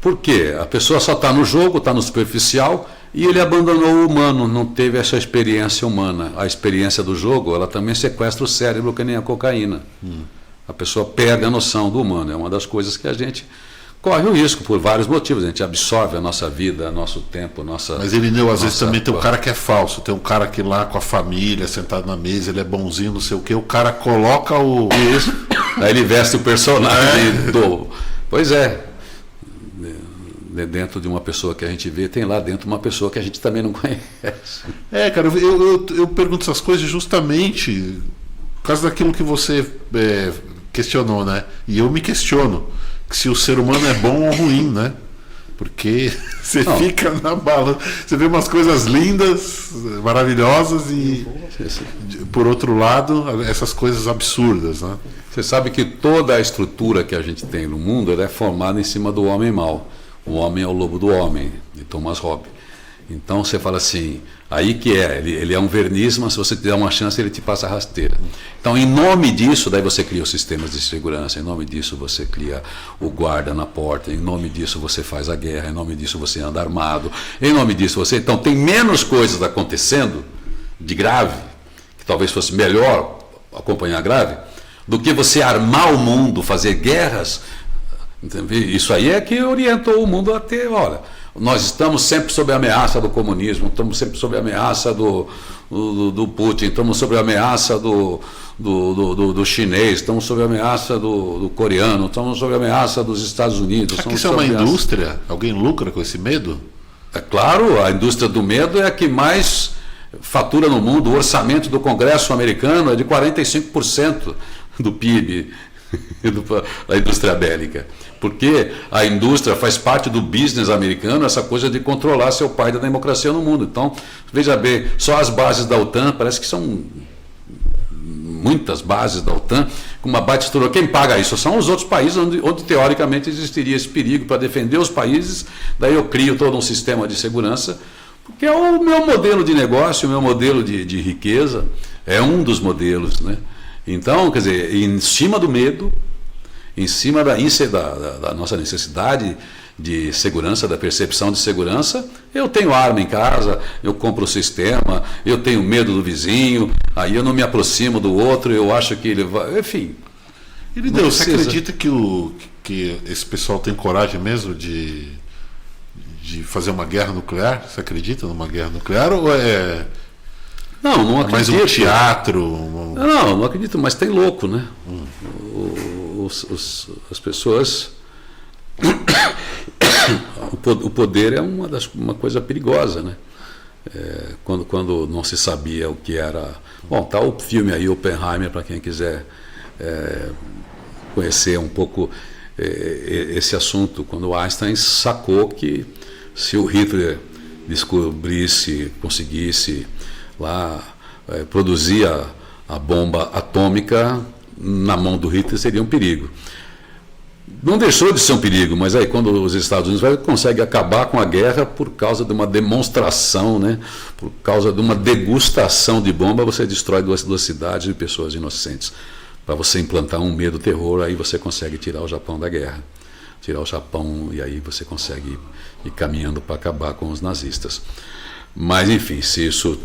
Por quê? A pessoa só está no jogo, está no superficial, e ele abandonou o humano, não teve essa experiência humana. A experiência do jogo, ela também sequestra o cérebro, que nem a cocaína. A pessoa perde a noção do humano, é uma das coisas que a gente corre o risco por vários motivos. A gente absorve a nossa vida, nosso tempo, nossa... Mas Irineu, às vezes também tem um cara que é falso. Tem um cara que lá com a família, sentado na mesa, ele é bonzinho, não sei o quê. O cara coloca o... Isso. Aí ele veste o personagem do... Pois é. Dentro de uma pessoa que a gente vê, tem lá dentro uma pessoa que a gente também não conhece. Cara, eu pergunto essas coisas justamente por causa daquilo que você questionou, né? E eu me questiono se o ser humano é bom ou ruim, né? Porque você fica na bala, você vê umas coisas lindas, maravilhosas e, por outro lado, essas coisas absurdas, né? Você sabe que toda a estrutura que a gente tem no mundo, ela é formada em cima do homem mau. O homem é o lobo do homem, de Thomas Hobbes. Então você fala assim, aí que ele é um verniz, mas se você te der uma chance, ele te passa a rasteira. Então, em nome disso, daí você cria os sistemas de segurança, em nome disso você cria o guarda na porta, em nome disso você faz a guerra, em nome disso você anda armado, em nome disso você... Então, tem menos coisas acontecendo de grave, que talvez fosse melhor acompanhar grave, do que você armar o mundo, fazer guerras. Isso aí é que orientou o mundo a ter, olha... Nós estamos sempre sob a ameaça do comunismo, estamos sempre sob a ameaça do Putin, estamos sob a ameaça do chinês, estamos sob a ameaça do coreano, estamos sob a ameaça dos Estados Unidos. Isso é uma indústria? Alguém lucra com esse medo? É claro, a indústria do medo é a que mais fatura no mundo. O orçamento do Congresso americano é de 45% do PIB. Da indústria bélica, porque a indústria faz parte do business americano, essa coisa de controlar ser o pai da democracia no mundo. Então, veja bem, só as bases da OTAN, parece que são muitas bases da OTAN, com uma baita estrutura. Quem paga isso são os outros países onde teoricamente existiria esse perigo para defender os países. Daí eu crio todo um sistema de segurança, porque é o meu modelo de negócio, o meu modelo de riqueza, é um dos modelos, né? Então, quer dizer, em cima do medo, em cima da nossa necessidade de segurança, da percepção de segurança, eu tenho arma em casa, eu compro o sistema, eu tenho medo do vizinho, aí eu não me aproximo do outro, eu acho que ele vai... Enfim. Irineu, você acredita que esse pessoal tem coragem mesmo de fazer uma guerra nuclear? Você acredita numa guerra nuclear ou é... Não acredito. Mais um teatro? Não acredito, mas tem louco, né? As pessoas... O poder é uma coisa perigosa, né? Quando não se sabia o que era... Bom, tá o filme aí, Oppenheimer, para quem quiser conhecer um pouco esse assunto, quando Einstein sacou que se o Hitler conseguisse lá produzir a bomba atômica, na mão do Hitler seria um perigo. não deixou de ser um perigo, mas aí quando os Estados Unidos conseguem acabar com a guerra por causa de uma demonstração, né? Por causa de uma degustação de bomba, você destrói duas cidades de pessoas inocentes. Para você implantar um medo, terror, aí você consegue tirar o Japão da guerra. Tirar o Japão e aí você consegue ir caminhando para acabar com os nazistas. Mas enfim, se isso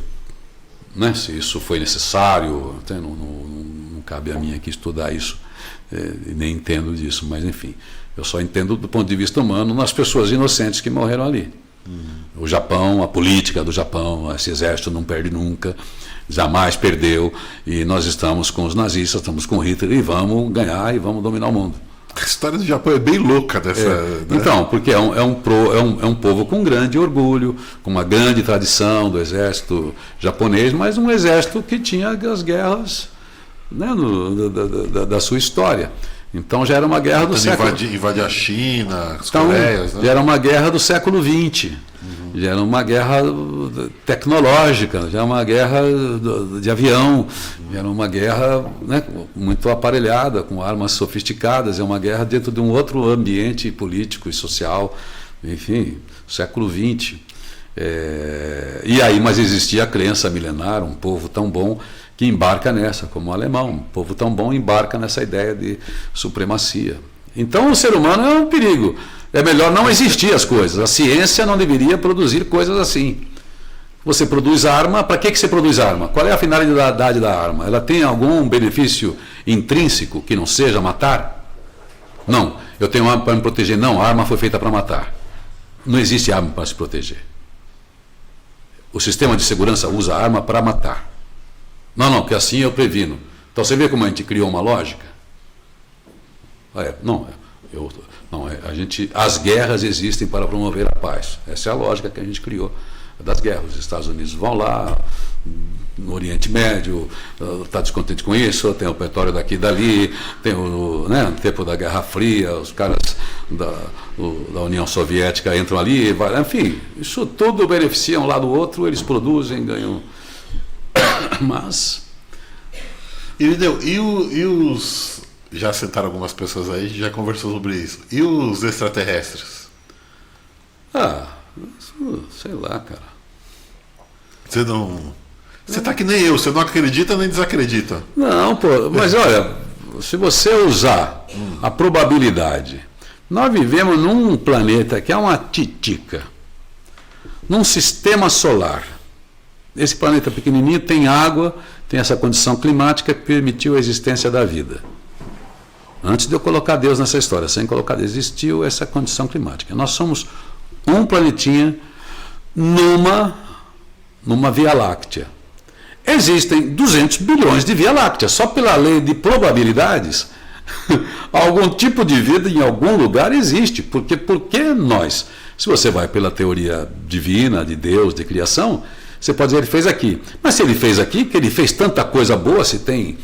foi necessário, não cabe a mim aqui estudar isso, nem entendo disso, mas enfim, eu só entendo do ponto de vista humano nas pessoas inocentes que morreram ali. O Japão, a política do Japão, esse exército não perde nunca, jamais perdeu, e nós estamos com os nazistas, estamos com Hitler e vamos ganhar e vamos dominar o mundo. A história do Japão é bem louca dessa. Né? Então, porque é um povo com grande orgulho, com uma grande tradição do exército japonês, mas um exército que tinha as guerras, né, da sua história. Então já era uma guerra do século... Invadir a China, as Coreias... Né? Já era uma guerra do século XX, já era uma guerra tecnológica, já era uma guerra de avião, já era uma guerra, né, muito aparelhada, com armas sofisticadas, é uma guerra dentro de um outro ambiente político e social, enfim, século XX. E aí, mas existia a crença milenar, um povo tão bom que embarca nessa, como o alemão, um povo tão bom embarca nessa ideia de supremacia. Então o ser humano é um perigo, é melhor não existir as coisas, a ciência não deveria produzir coisas assim. Você produz arma, para que você produz arma? Qual é a finalidade da arma? Ela tem algum benefício intrínseco que não seja matar? Não, eu tenho arma para me proteger. Não, a arma foi feita para matar. Não existe arma para se proteger. O sistema de segurança usa a arma para matar. Não, que assim eu previno. Então você vê como a gente criou uma lógica? As guerras existem para promover a paz. Essa é a lógica que a gente criou das guerras. Os Estados Unidos vão lá, no Oriente Médio, está descontente com isso, tem o petróleo daqui e dali, tem no tempo da Guerra Fria, os caras da União Soviética entram ali, enfim, isso tudo beneficia um lado ou outro, eles produzem, ganham. Mas... Irineu, e os... Já sentaram algumas pessoas aí, já conversou sobre isso. E os extraterrestres? Sei lá, cara. Você não... Você tá que nem eu, você não acredita nem desacredita. Não, pô, mas olha, se você usar a probabilidade, nós vivemos num planeta que é uma titica, num sistema solar. Esse planeta pequenininho tem água, tem essa condição climática que permitiu a existência da vida. Antes de eu colocar Deus nessa história, sem colocar Deus, existiu essa condição climática. Nós somos um planetinha numa Via Láctea. Existem 200 bilhões de Via Láctea. Só pela lei de probabilidades, algum tipo de vida em algum lugar existe. Por que nós? Se você vai pela teoria divina, de Deus, de criação, você pode dizer, ele fez aqui. Mas se ele fez aqui, que ele fez tanta coisa boa, se tem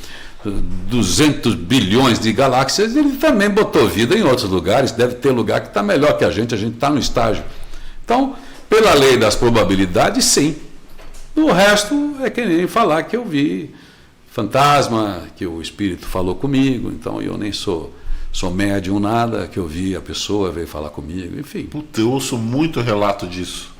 200 bilhões de galáxias, ele também botou vida em outros lugares. Deve ter lugar que está melhor que a gente está no estágio. Então, pela lei das probabilidades, sim. O resto é que nem falar que eu vi fantasma, que o espírito falou comigo, então eu nem sou médium nada, que eu vi a pessoa veio falar comigo, enfim. Puta, eu ouço muito relato disso.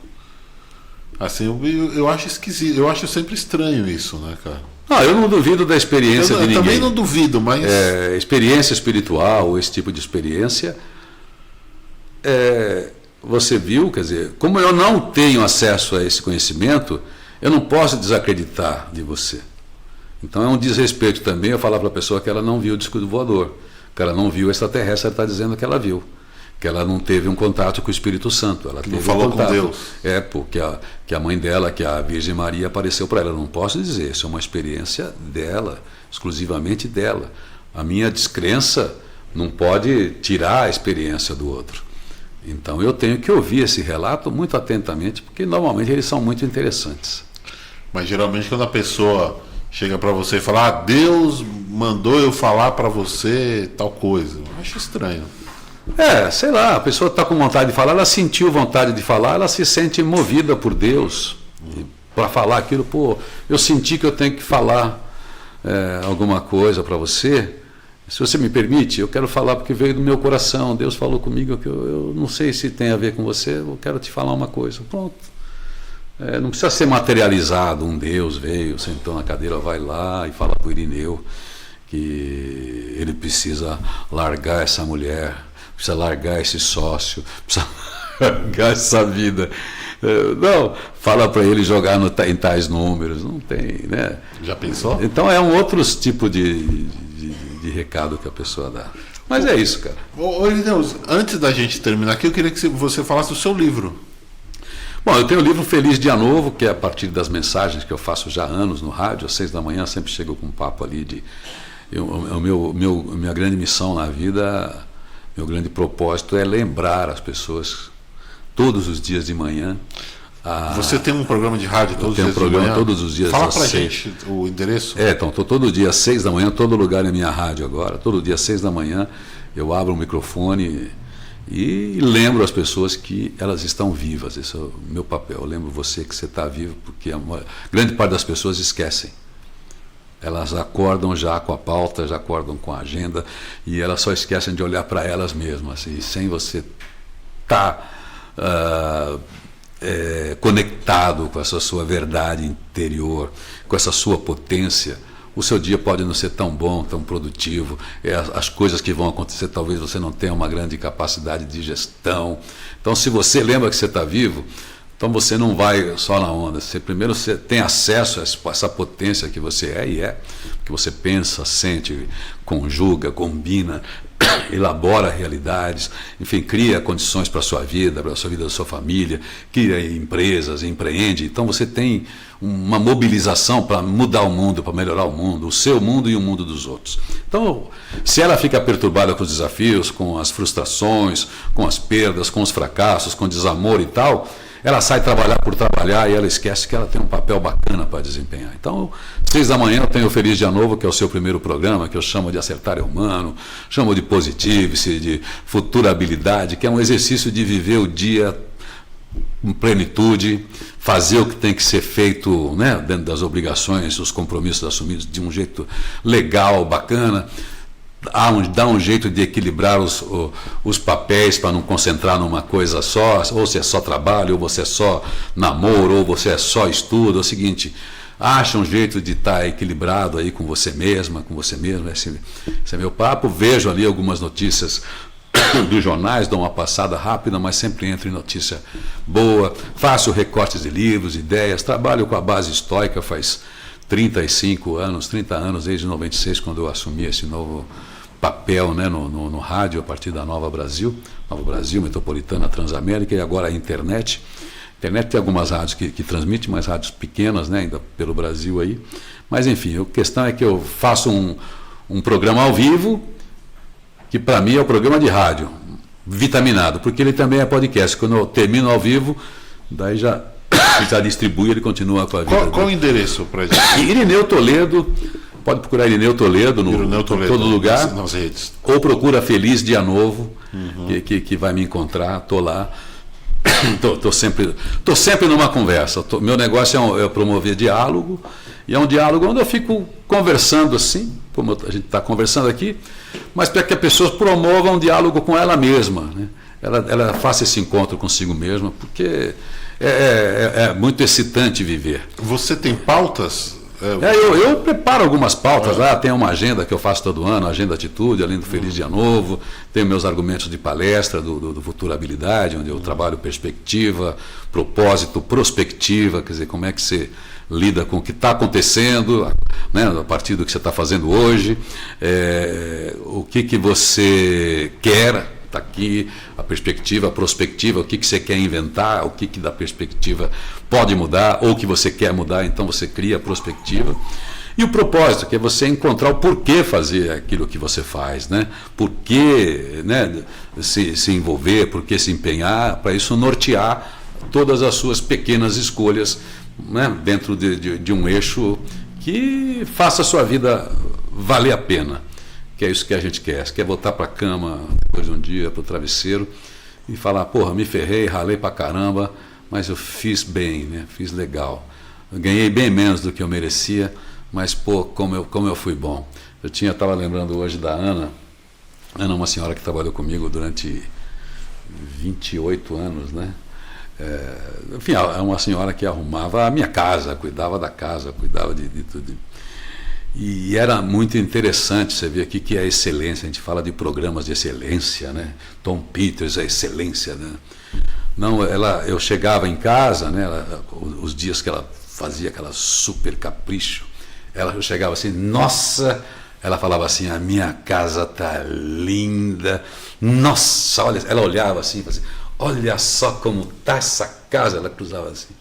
Assim, eu acho esquisito, eu acho sempre estranho isso, né, cara? Eu não duvido da experiência de ninguém. Eu também não duvido, mas... experiência espiritual, esse tipo de experiência, você viu, quer dizer, como eu não tenho acesso a esse conhecimento, eu não posso desacreditar de você. Então é um desrespeito também eu falar para a pessoa que ela não viu o disco do voador, que ela não viu o extraterrestre, ela está dizendo que ela viu, que ela não teve um contato com o Espírito Santo. Ela teve não falou com Deus. Porque que a mãe dela, que a Virgem Maria, apareceu para ela. Eu não posso dizer, isso é uma experiência dela, exclusivamente dela. A minha descrença não pode tirar a experiência do outro. Então eu tenho que ouvir esse relato muito atentamente, porque normalmente eles são muito interessantes. Mas geralmente quando a pessoa chega para você e fala, Deus mandou eu falar para você tal coisa, eu acho estranho. Sei lá, a pessoa está com vontade de falar, ela sentiu vontade de falar, ela se sente movida por Deus para falar aquilo. Eu senti que eu tenho que falar alguma coisa para você, Se você me permite, eu quero falar porque veio do meu coração. Deus falou comigo que eu não sei se tem a ver com você, eu quero te falar uma coisa. Pronto. Não precisa ser materializado. Um Deus veio, sentou na cadeira, vai lá e fala para o Irineu que ele precisa largar essa mulher, precisa largar esse sócio, precisa largar essa vida. Não, fala para ele jogar em tais números. Não tem, né? Já pensou? Então é um outro tipo de recado que a pessoa dá. Mas é isso, cara. Ô Irineu, antes da gente terminar aqui, eu queria que você falasse do seu livro. Bom, eu tenho o livro Feliz Dia Novo, que é a partir das mensagens que eu faço já há anos no rádio, às 6 da manhã, sempre chego com um papo ali de... minha grande missão na vida, meu grande propósito é lembrar as pessoas todos os dias de manhã. Você tem um programa de rádio todos os dias de manhã? Eu tenho um programa todos os dias. Fala pra gente o endereço. Então, estou todo dia às 6 da manhã, todo lugar é minha rádio agora. Todo dia às 6 da manhã eu abro o microfone e lembro as pessoas que elas estão vivas. Esse é o meu papel. Eu lembro você que você está vivo, porque a grande parte das pessoas esquecem. Elas acordam já com a pauta, já acordam com a agenda e elas só esquecem de olhar para elas mesmas. E sem você estar conectado com essa sua verdade interior, com essa sua potência, o seu dia pode não ser tão bom, tão produtivo. As coisas que vão acontecer, talvez você não tenha uma grande capacidade de gestão. Então, se você lembra que você está vivo, então você não vai só na onda. Primeiro você tem acesso a essa potência que você é, que você pensa, sente, conjuga, combina, elabora realidades, enfim, cria condições para a sua vida da sua família, cria empresas, empreende. Então você tem uma mobilização para mudar o mundo, para melhorar o mundo, o seu mundo e o mundo dos outros. Então, se ela fica perturbada com os desafios, com as frustrações, com as perdas, com os fracassos, com o desamor e tal, ela sai trabalhar por trabalhar e ela esquece que ela tem um papel bacana para desempenhar. Então, 6 da manhã eu tenho o Feliz Dia Novo, que é o seu primeiro programa, que eu chamo de Acertar é Humano, chamo de Positive-se, de Futurabilidade, que é um exercício de viver o dia com plenitude, fazer o que tem que ser feito, né, dentro das obrigações, os compromissos assumidos de um jeito legal, bacana. Dá um jeito de equilibrar os papéis para não concentrar numa coisa só, ou se é só trabalho, ou você é só namoro, ou você é só estudo. É o seguinte, acha um jeito de estar equilibrado aí com você mesma, com você mesmo. Esse é meu papo. Vejo ali algumas notícias dos jornais, dou uma passada rápida, mas sempre entro em notícia boa. Faço recortes de livros, ideias, trabalho com a base estoica faz 35 anos, 30 anos, desde 96, quando eu assumi esse novo papel, né, no rádio, a partir da Nova Brasil, Metropolitana, Transamérica, e agora a internet. A internet tem algumas rádios que transmitem, mas rádios pequenas, né, ainda pelo Brasil aí. Mas enfim, a questão é que eu faço um programa ao vivo, que para mim é o programa de rádio, vitaminado, porque ele também é podcast. Quando eu termino ao vivo, daí já distribui, ele continua com a vida. Qual o endereço para gente? Irineu Toledo, pode procurar Irineu Toledo em todo lugar, nas redes. Ou procura Feliz Dia Novo, que vai me encontrar, estou lá. Estou sempre numa conversa. Meu negócio é promover diálogo, e é um diálogo onde eu fico conversando assim, como a gente está conversando aqui, mas para que a pessoa promova um diálogo com ela mesma, né? Ela faça esse encontro consigo mesma, porque é muito excitante viver. Você tem pautas? Eu preparo algumas pautas lá, tem uma agenda que eu faço todo ano, Agenda Atitude, além do Feliz Dia Novo, tenho meus argumentos de palestra do Futurabilidade, onde eu trabalho perspectiva, propósito, prospectiva, quer dizer, como é que você lida com o que está acontecendo, né, a partir do que você está fazendo hoje, o que você quer. Está aqui a perspectiva, a prospectiva, o que você quer inventar, o que da perspectiva pode mudar, ou que você quer mudar, então você cria a prospectiva. E o propósito, que é você encontrar o porquê fazer aquilo que você faz, né? Por que, né, se envolver, por que se empenhar, para isso nortear todas as suas pequenas escolhas, né, dentro de um eixo que faça a sua vida valer a pena. Que é isso que a gente quer. Você quer voltar para a cama depois de um dia, para o travesseiro, e falar, porra, me ferrei, ralei pra caramba, mas eu fiz bem, né? Fiz legal. Eu ganhei bem menos do que eu merecia, mas, pô, como eu fui bom. estava lembrando hoje da Ana. Ana é uma senhora que trabalhou comigo durante 28 anos, né? Enfim, é uma senhora que arrumava a minha casa, cuidava da casa, cuidava de tudo. E era muito interessante você ver aqui que é a excelência. A gente fala de programas de excelência, né? Tom Peters, a excelência, né? Não, eu chegava em casa, né? Os dias que ela fazia aquela super capricho, eu chegava assim, nossa, ela falava assim, a minha casa tá linda, nossa, olha, ela olhava assim, olha só como tá essa casa, ela cruzava assim.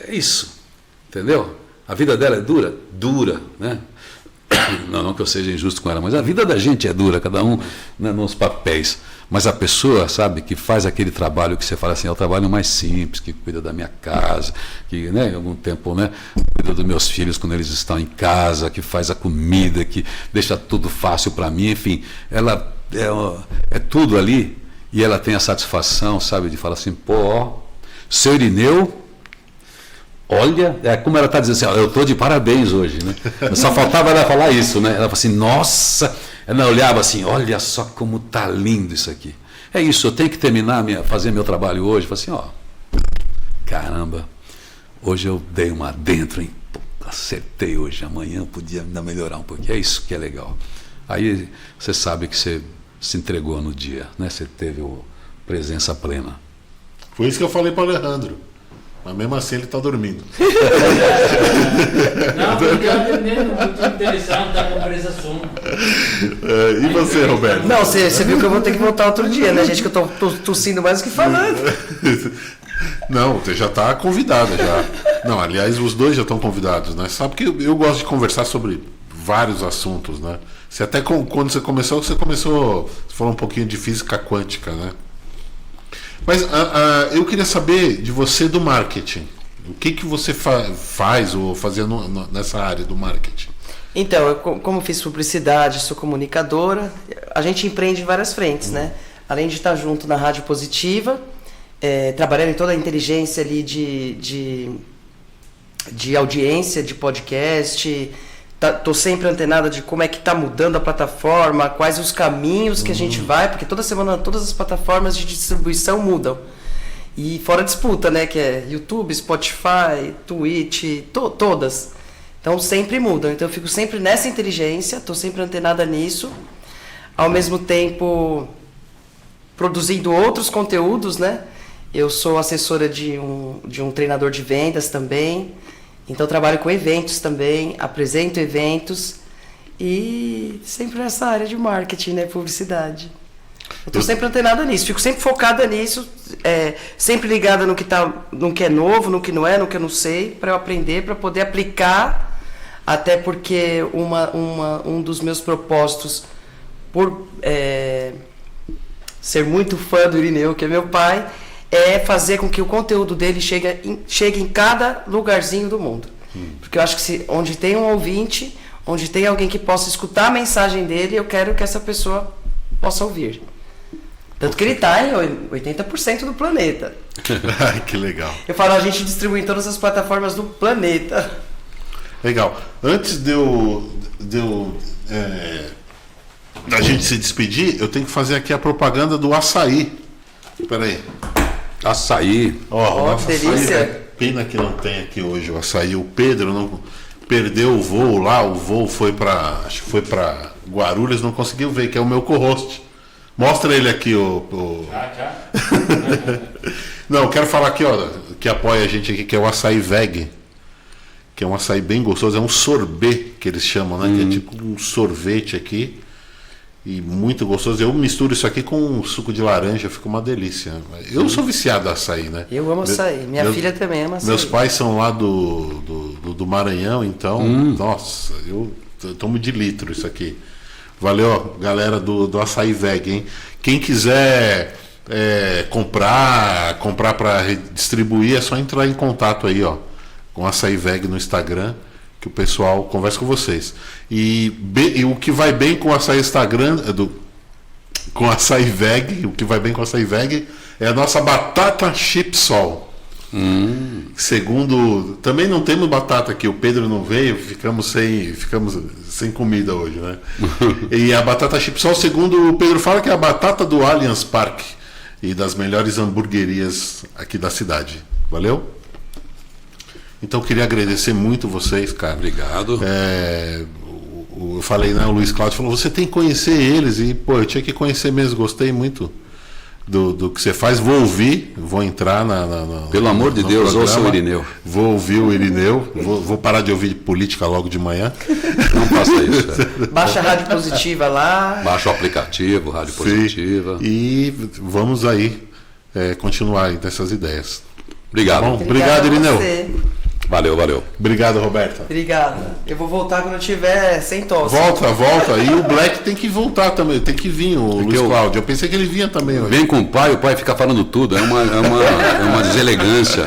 É isso, entendeu? A vida dela é dura, né? Não que eu seja injusto com ela, mas a vida da gente é dura, cada um, né, nos papéis. Mas a pessoa, sabe, que faz aquele trabalho que você fala assim, é o trabalho mais simples, que cuida da minha casa, que, né, em algum tempo, né, cuida dos meus filhos quando eles estão em casa, que faz a comida, que deixa tudo fácil para mim, enfim, ela é tudo ali, e ela tem a satisfação, sabe, de falar assim, seu Irineu, olha, como ela está dizendo assim, eu estou de parabéns hoje, né? Só faltava ela falar isso, né? Ela falou assim, nossa, ela olhava assim, olha só como está lindo isso aqui. É isso, eu tenho que terminar, fazer meu trabalho hoje. Eu falei assim, caramba, hoje eu dei uma dentro, hein? Acertei hoje, amanhã eu podia ainda melhorar um pouquinho. É isso que é legal. Aí você sabe que você se entregou no dia, né? Você teve presença plena. Foi isso que eu falei para o Alejandro. Mas mesmo assim ele está dormindo. Não, porque eu entendendo, muito interessante, tá com presa sono. E você, Roberto? Não, você viu que eu vou ter que voltar outro dia, né, gente? Que eu tô tossindo mais do que falando. Não, você já está convidada já. Não, aliás, os dois já estão convidados, né? Sabe que eu gosto de conversar sobre vários assuntos, né? Você até quando você falou um pouquinho de física quântica, né? Mas eu queria saber de você do marketing. O que você faz ou fazia nessa área do marketing? Então, eu, como fiz publicidade, sou comunicadora, a gente empreende em várias frentes, né? Além de estar junto na Rádio Positiva, trabalhando em toda a inteligência ali de audiência, de podcast. Tô sempre antenada de como é que está mudando a plataforma, quais os caminhos que a gente vai, porque toda semana todas as plataformas de distribuição mudam. E fora disputa, né? Que é YouTube, Spotify, Twitch, todas. Então sempre mudam. Então eu fico sempre nessa inteligência, estou sempre antenada nisso. Ao mesmo tempo produzindo outros conteúdos, né? Eu sou assessora de um treinador de vendas também. Então, trabalho com eventos também, apresento eventos e sempre nessa área de marketing, né, publicidade. Eu estou sempre antenada nisso, fico sempre focada nisso, sempre ligada no que é novo, no que não é, no que eu não sei, para eu aprender, para poder aplicar, até porque um dos meus propósitos, por ser muito fã do Irineu, que é meu pai, é fazer com que o conteúdo dele chegue em cada lugarzinho do mundo. Porque eu acho que onde tem um ouvinte, onde tem alguém que possa escutar a mensagem dele, eu quero que essa pessoa possa ouvir. Tanto que ele está em 80% do planeta. Ai, que legal. Eu falo, a gente distribui em todas as plataformas do planeta. Legal. Antes da gente se despedir, eu tenho que fazer aqui a propaganda do açaí. Espera aí. Açaí. Ó, que delícia. Pena que não tem aqui hoje o açaí. O Pedro não perdeu o voo lá. O voo foi acho que foi para Guarulhos, não conseguiu ver, que é o meu co-host. Mostra ele aqui, Não, eu quero falar aqui, ó, que apoia a gente aqui, que é o açaí veg. Que é um açaí bem gostoso. É um sorbet que eles chamam, né? Que é tipo um sorvete aqui. E muito gostoso. Eu misturo isso aqui com suco de laranja, fica uma delícia. Eu sou viciado em açaí, né? Eu amo açaí. Minha filha também ama açaí. Meus pais são lá do Maranhão, então, nossa, eu tomo de litro isso aqui. Valeu, galera do Açaí Veg, hein? Quem quiser comprar para distribuir, é só entrar em contato aí, ó, com Açaí Veg no Instagram, que o pessoal conversa com vocês. E o que vai bem com o açaí Instagram, com o açaí veg, o que vai bem com o açaí veg é a nossa batata chip sol. Segundo, também não temos batata aqui, o Pedro não veio, ficamos sem comida hoje, né? E a batata chipsol, segundo o Pedro fala, que é a batata do Allianz Parque e das melhores hamburguerias aqui da cidade. Valeu? Então queria agradecer muito vocês, cara. Obrigado. Eu falei, né? O Luiz Cláudio falou, você tem que conhecer eles. E, pô, eu tinha que conhecer mesmo, gostei muito do que você faz. Vou ouvir, vou entrar Pelo amor de Deus, ouça o Irineu. Vou ouvir o Irineu, vou parar de ouvir política logo de manhã. Não faça isso. Baixa a Rádio Positiva lá. Baixa o aplicativo, Rádio Positiva. E vamos aí continuar nessas ideias. Obrigado. Tá bom? Obrigado, Irineu. Valeu. Obrigado, Roberta. Obrigada. Eu vou voltar quando eu tiver sem tosse. Volta. E o Black tem que voltar também. Tem que vir, o Luiz Cláudio. Eu pensei que ele vinha também hoje. Vem com o pai fica falando tudo. É uma deselegância.